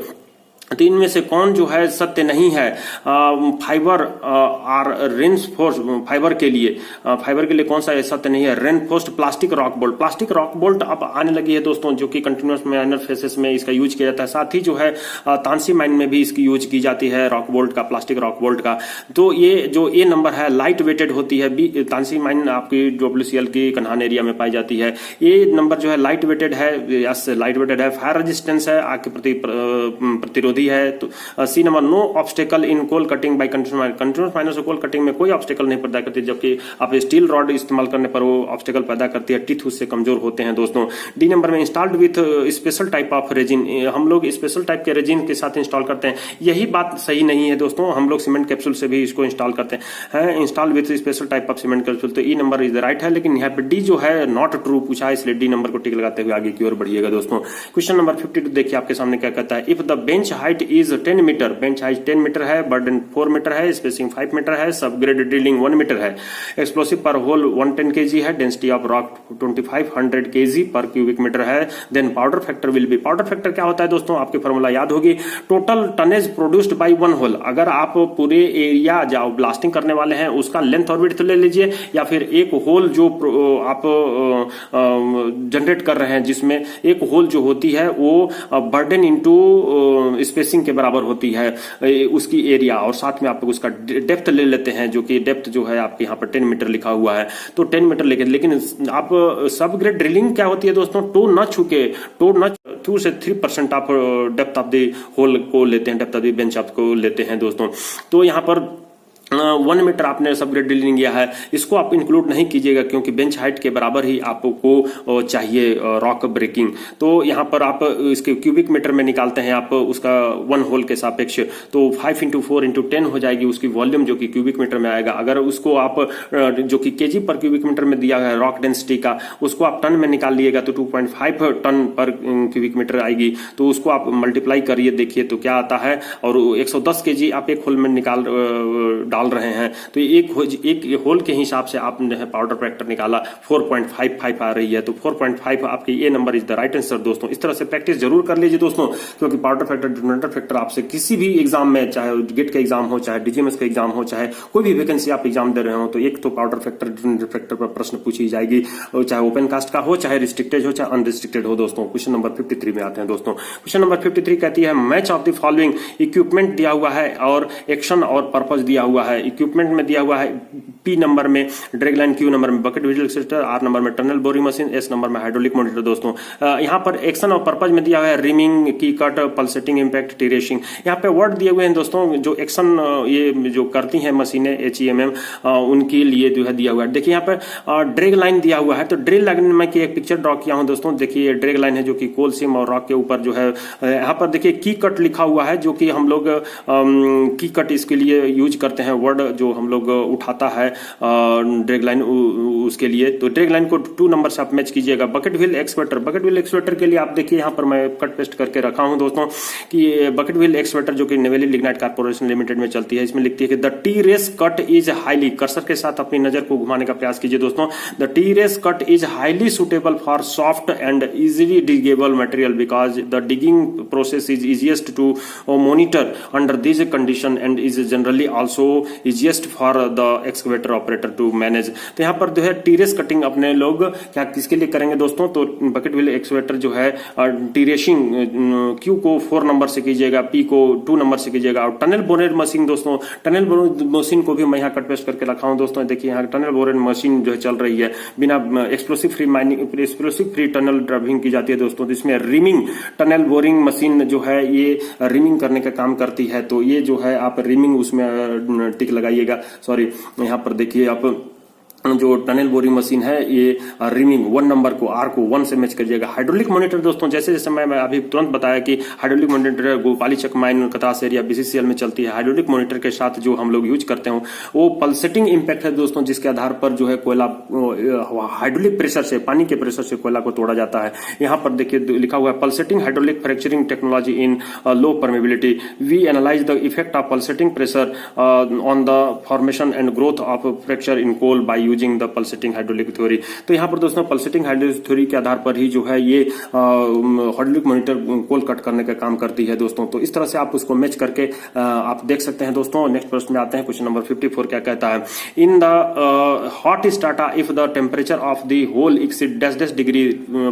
तो इनमें से कौन जो है सत्य नहीं है फाइबर और रेनफोर्स फाइबर के लिए कौन सा सत्य नहीं है। Reinforced plastic rock bolt, plastic rock bolt अब आने लगी है दोस्तों, जो कि कंटिन्यूअस माइनर फेसेस में इसका यूज किया जाता है। साथ ही जो है तानसी माइन में भी इसकी यूज की जाती है रॉक बोल्ट का, प्लास्टिक रॉक बोल्ट का। तो ये जो ए नंबर है लाइट वेटेड होती है। बी तानसी माइन आपकी WCL की कन्हान एरिया में पाई जाती है। ए नंबर जो है लाइट वेटेड है, यस लाइट वेटेड है। फायर रेजिस्टेंस है, आग के प्रति प्रतिरोधी है। तो सी नंबर नो ऑब्स्टेकल इन कोल कटिंग बाय कंटिन्यूअस माइनर से कोल कटिंग में कोई ऑब्स्टेकल नहीं पैदा करती, जबकि आप स्टील रॉड इस्तेमाल करने पर वो ऑब्स्टेकल पैदा करती है, टीथ उससे कमजोर होते हैं दोस्तों। डी नंबर में installed with special type of resin, हम लोग स्पेशल टाइप के रेजिन के साथ इंस्टॉल करते हैं। यही बात सही नहीं है दोस्तों, हम लोग सीमेंट कैप्सूल से भी इसको इंस्टॉल करते हैं, install with special type of cement capsule. तो ई नंबर इज द राइट है, लेकिन यहाँ पे डी जो है नॉट ट्रू पूछा है, इसलिए डी नंबर को टिक लगाते हुए आगे की ओर बढ़िएगा दोस्तों। क्वेश्चन नंबर 52 देखिए आपके सामने क्या कहता है। If the bench height is 10 metre, bench height 10 metre है, बर्डन 4 मीटर है, स्पेसिंग 5 मीटर है, सब ग्रेड ड्रिलिंग 1 मीटर है, एक्सप्लोसिव पर होल 110 kg है, density of rock 2500 kg per cubic metre है, then powder factor will be. Powder factor क्या होता है दोस्तों, आपकी फॉर्मूला याद होगी, total tonnage produced by one hole. अगर आप पूरे एरिया जो ब्लास्टिंग करने वाले हैं उसका लेंथ और विड्थ ले लीजिए, या फिर एक होल जो आप जनरेट कर रहे हैं जिसमें एक होल जो होती है वो बर्डन इंटू स्पेसिंग के बराबर होती है उसकी एरिया, और साथ में आप उसका डेप्थ ले लेते हैं, जो कि डेप्थ जो है आपके यहाँ पर 10 मीटर लिखा हुआ है, तो 10 मीटर लेके। लेकिन आप सब ग्रेड ड्रिलिंग क्या होती है दोस्तों, टो न छुके, टो न 2 से 3% आप डेप्थ ऑफ द होल को लेते हैं, डेप्थ ऑफ द बेंच आप को लेते हैं दोस्तों। तो यहाँ पर 1 मीटर आपने सब ग्रेड ड्रिलिंग किया है, इसको आप इंक्लूड नहीं कीजिएगा क्योंकि बेंच हाइट के बराबर ही आपको चाहिए रॉक ब्रेकिंग। तो यहाँ पर आप इसके क्यूबिक मीटर में निकालते हैं आप उसका 1 होल के सापेक्ष, तो 5 × 4 × 10 हो जाएगी उसकी वॉल्यूम, जो कि क्यूबिक मीटर में आएगा। अगर उसको आप जो कि केजी पर क्यूबिक मीटर में दिया है रॉक डेंसिटी का, उसको आप टन में निकाल लिएगा तो 2.5 टन पर क्यूबिक मीटर आएगी। तो उसको आप मल्टीप्लाई करिए, देखिए तो क्या आता है, और 110 kg आप एक होल में डाल रहे हैं, तो एक होल के हिसाब से आपने पाउडर फैक्टर निकाला 4.55 आ रही है, तो 4.5 आपकी a number is the right answer दोस्तों। इस तरह से प्रैक्टिस जरूर कर लीजिए दोस्तों, क्योंकि पाउडर फैक्टर डिनोमिनेटर फैक्टर आपसे किसी भी एग्जाम में, चाहे गेट का एग्जाम हो, चाहे डीजीएमएस का एग्जाम हो, चाहे कोई भी वैकेंसी आप एग्जाम दे रहे हो, तो एक तो पाउडर फैक्टर डिनोमिनेटर फैक्टर पर प्रश्न पूछी जाएगी, चाहे ओपन कास्ट का हो, चाहे रिस्ट्रिक्टेड हो, चाहे अनरिस्ट्रिक्टेड हो दोस्तों। क्वेश्चन नंबर 53 में आते हैं दोस्तों। क्वेश्चन नंबर 53 कहती है match of the following equipment दिया हुआ है और एक्शन और पर्पज दिया हुआ है, इक्विपमेंट में दिया हुआ है पी नंबर में ड्रैग लाइन, क्यू नंबर में bucket wheel excavator, r number में tunnel boring machine, s number में हाइड्रोलिक मॉनिटर। दोस्तों यहाँ पर एक्शन और पर्पज में दिया हुआ है रिमिंग, की कट, पल्सेटिंग, इम्पैक्ट, टीरेशिंग। यहाँ पे वर्ड दिए हुए हैं दोस्तों, जो एक्शन ये जो करती हैं मशीनें HEMM उनके लिए जो है दिया हुआ है। देखिए यहाँ पे ड्रैग लाइन दिया हुआ है, तो ड्रैग लाइन में की एक पिक्चर ड्रॉ किया हूं दोस्तों। देखिए ड्रैग लाइन है जो कि कोल सीम और रॉक के ऊपर जो है, यहाँ पर देखिए की कट लिखा हुआ है, जो कि हम लोग की कट इसके लिए यूज करते हैं, वर्ड जो हम लोग उठाता है ड्रैग लाइन उसके लिए। तो ड्रैग लाइन को 2 नंबर से आप मैच कीजिएगा। Bucket wheel excavator, bucket wheel excavator के लिए आप देखिए यहाँ पर मैं कट पेस्ट करके रखा हूं दोस्तों कि बकेट व्हील एक्सवेटर जो कि नेवेली लिग्नाइट कॉर्पोरेशन लिमिटेड में चलती है, इसमें लिखती है कि the terrace cut is highly, cursor के साथ अपनी नजर को घुमाने का प्रयास कीजिए दोस्तों। The terrace cut is highly suitable for soft and easily diggable material because the digging process is easiest to monitor under these condition and is generally also easiest for the excavator operator to manage। तो यहाँ पर जो है टीरेस cutting अपने लोग क्या किसके लिए करेंगे दोस्तों, तो बकेट व्हील एक्सवेटर जो है टीरेशिंग क्यू को 4 नंबर से कीजिएगा, पी को 2 नंबर से कीजिएगा। और टनल बोरेड मशीन दोस्तों, टनल बोरेड मशीन को भी मैं यहाँ कट पेस्ट करके रखा हूँ दोस्तों। देखिए यहाँ टनल बोरेड मशीन जो है चल रही है, बिना explosive free mining, explosive free tunnel driving की जाती है दोस्तों। तो इसमें रिमिंग टनल बोरिंग मशीन जो है ये रिमिंग करने का काम करती है। तो ये जो है आप रिमिंग उसमें टिक लगाइएगा। सॉरी, यहाँ पर देखिए आप जो टनल बोरिंग मशीन है ये रिमिंग 1 नंबर को आर को 1 से मैच करिएगा। हाइड्रोलिक मॉनिटर दोस्तों, जैसे जैसे मैं अभी तुरंत बताया कि हाइड्रोलिक मॉनिटर गोपाली चक माइन कतास एरिया BCCL में चलती है। हाइड्रोलिक मॉनिटर के साथ जो हम लोग यूज करते हैं वो पल्सेटिंग इम्पैक्ट है दोस्तों, जिसके आधार पर जो है कोयला हाइड्रोलिक प्रेशर से, पानी के प्रेशर से कोयला को तोड़ा जाता है। यहाँ पर देखिए लिखा हुआ है pulsating hydraulic fracturing technology in low permeability, we analyse the effect of pulsating pressure on the formation and growth of fracture in coal by using the pulsating hydraulic theory. तो यहाँ पर दोस्तों पल्सेटिंग हाइड्रोलिक थ्योरी के आधार पर ही जो है ये hydraulic monitor कोल cut करने का काम करती है दोस्तों। तो इस तरह से आप उसको मैच करके आप देख सकते हैं दोस्तों। नेक्स्ट प्रश्न में आते हैं, क्वेश्चन नंबर 54 क्या कहता है, in the hot strata if the temperature of the hole exceed dash dash degree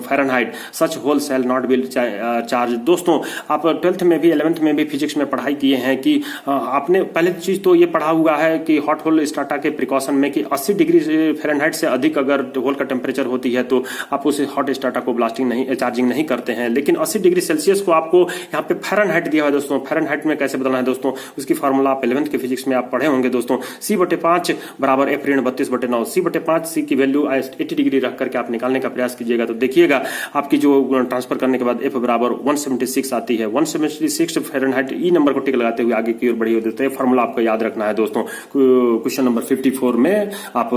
Fahrenheit such hole shall not will charge. दोस्तों आप 12th में भी 11th में भी फिजिक्स में पढ़ाई किए हैं कि आपने पहले चीज तो ये पढ़ा हुआ है कि हॉट होल स्टार्टा के प्रिकॉशन में कि 80 डिग्री फ़ारेनहाइट से अधिक अगर होल का टेम्परेचर होती है तो आप उस हॉट स्टार्टा को ब्लास्टिंग नहीं, चार्जिंग नहीं करते हैं। लेकिन 80 डिग्री सेल्सियस को आपको यहाँ पे फ़ारेनहाइट दिया हुआ है दोस्तों। फ़ारेनहाइट में कैसे बदलना है दोस्तों, उसकी फार्मूला आप 11th के फिजिक्स में आप पढ़े होंगे दोस्तों। C/5 बराबर F ऋण 32/9। C/5 C की वैल्यू 80 डिग्री रख करके आप निकालने का प्रयास कीजिएगा तो देखिएगा आपकी जो ट्रांसफर करने के बाद F बराबर 176 आती है। 176 फ़ारेनहाइट ई नंबर को टिक लगाते हुए आगे की ओर बढ़ी होती है। फार्मूला आपको याद रखना है दोस्तों। क्वेश्चन नंबर 54 में आप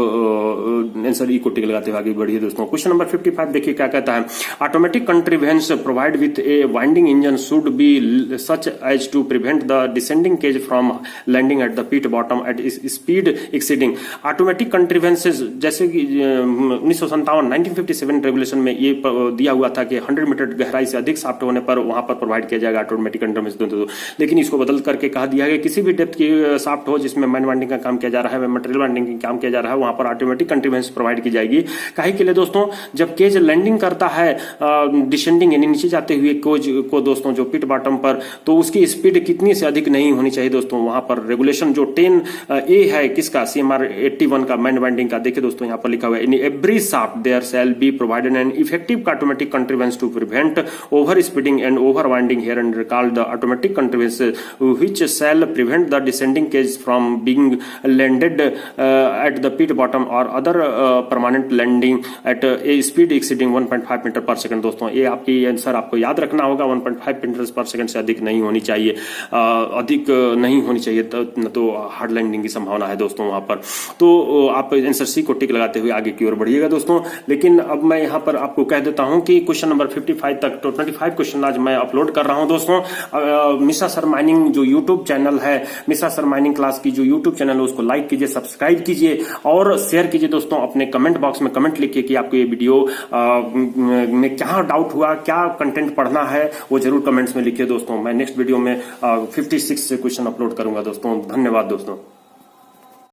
आंसर ई को टिक लगाते हुए आगे बढ़िए दोस्तों। क्वेश्चन नंबर 55 देखिए क्या कहता है, automatic contrivance provide with a winding engine should be such as to prevent the descending cage from landing at the pit bottom at speed exceeding. Automatic contrivances जैसे कि 1957 रेगुलेशन में ये दिया हुआ था कि 100 मीटर गहराई से अधिक शाफ्ट होने पर वहां पर प्रोवाइड किया जाएगा ऑटोमेटिक कंट्रीवेंस। लेकिन इसको बदल करके कहा दिया है किसी भी डेप्थ की शाफ्ट हो जिसमें मैन वाइंडिंग का काम किया जा रहा है, मटेरियल वाइंडिंग का काम किया जा रहा है, वहां पर ऑटोमेटिक कंट्रीवेंस प्रोवाइड की जाएगी। काहे के लिए दोस्तों, जब केज लैंडिंग करता है डिसेंडिंग यानी नीचे जाते हुए कोज को दोस्तों जो पिट बॉटम पर, तो उसकी स्पीड कितनी से अधिक नहीं होनी चाहिए दोस्तों। वहां पर रेगुलेशन जो 10A है किसका, CMR 81 का मैन वाइंडिंग का, देखिए दोस्तों यहाँ पर लिखा हुआ है in every shaft there shall be provided an effective automatic contrivance to prevent over speeding and over winding here and called the automatic contrivance which shall prevent the descending cage from being landed at the pit bottom or other permanent landing at a speed exceeding 1.5 metre per second. दोस्तों ये आपकी answer आपको याद रखना होगा, 1.5 metre per second से अधिक नहीं होनी चाहिए, अधिक नहीं होनी चाहिए तो हार्ड लैंडिंग की संभावना है दोस्तों वहां पर। तो आप आंसर सी को टिक लगाते हुए आगे की ओर बढ़िएगा दोस्तों। लेकिन अब मैं यहाँ पर आपको कह देता हूं कि क्वेश्चन नंबर 55 तक तो 25 क्वेश्चन आज मैं अपलोड कर रहा हूं दोस्तों। मिश्रा सर माइनिंग जो यूट्यूब चैनल है, मिश्रा सर माइनिंग क्लास की जो यूट्यूब चैनल है उसको लाइक कीजिए, सब्सक्राइब कीजिए और शेयर कीजिए दोस्तों। अपने कमेंट बॉक्स में कमेंट लिखिए कि आपको ये वीडियो में क्या डाउट हुआ, क्या कंटेंट पढ़ना है, वो जरूर कमेंट्स में लिखिए दोस्तों। मैं नेक्स्ट वीडियो में 56 क्वेश्चन अपलोड करूंगा दोस्तों। धन्यवाद दोस्तों।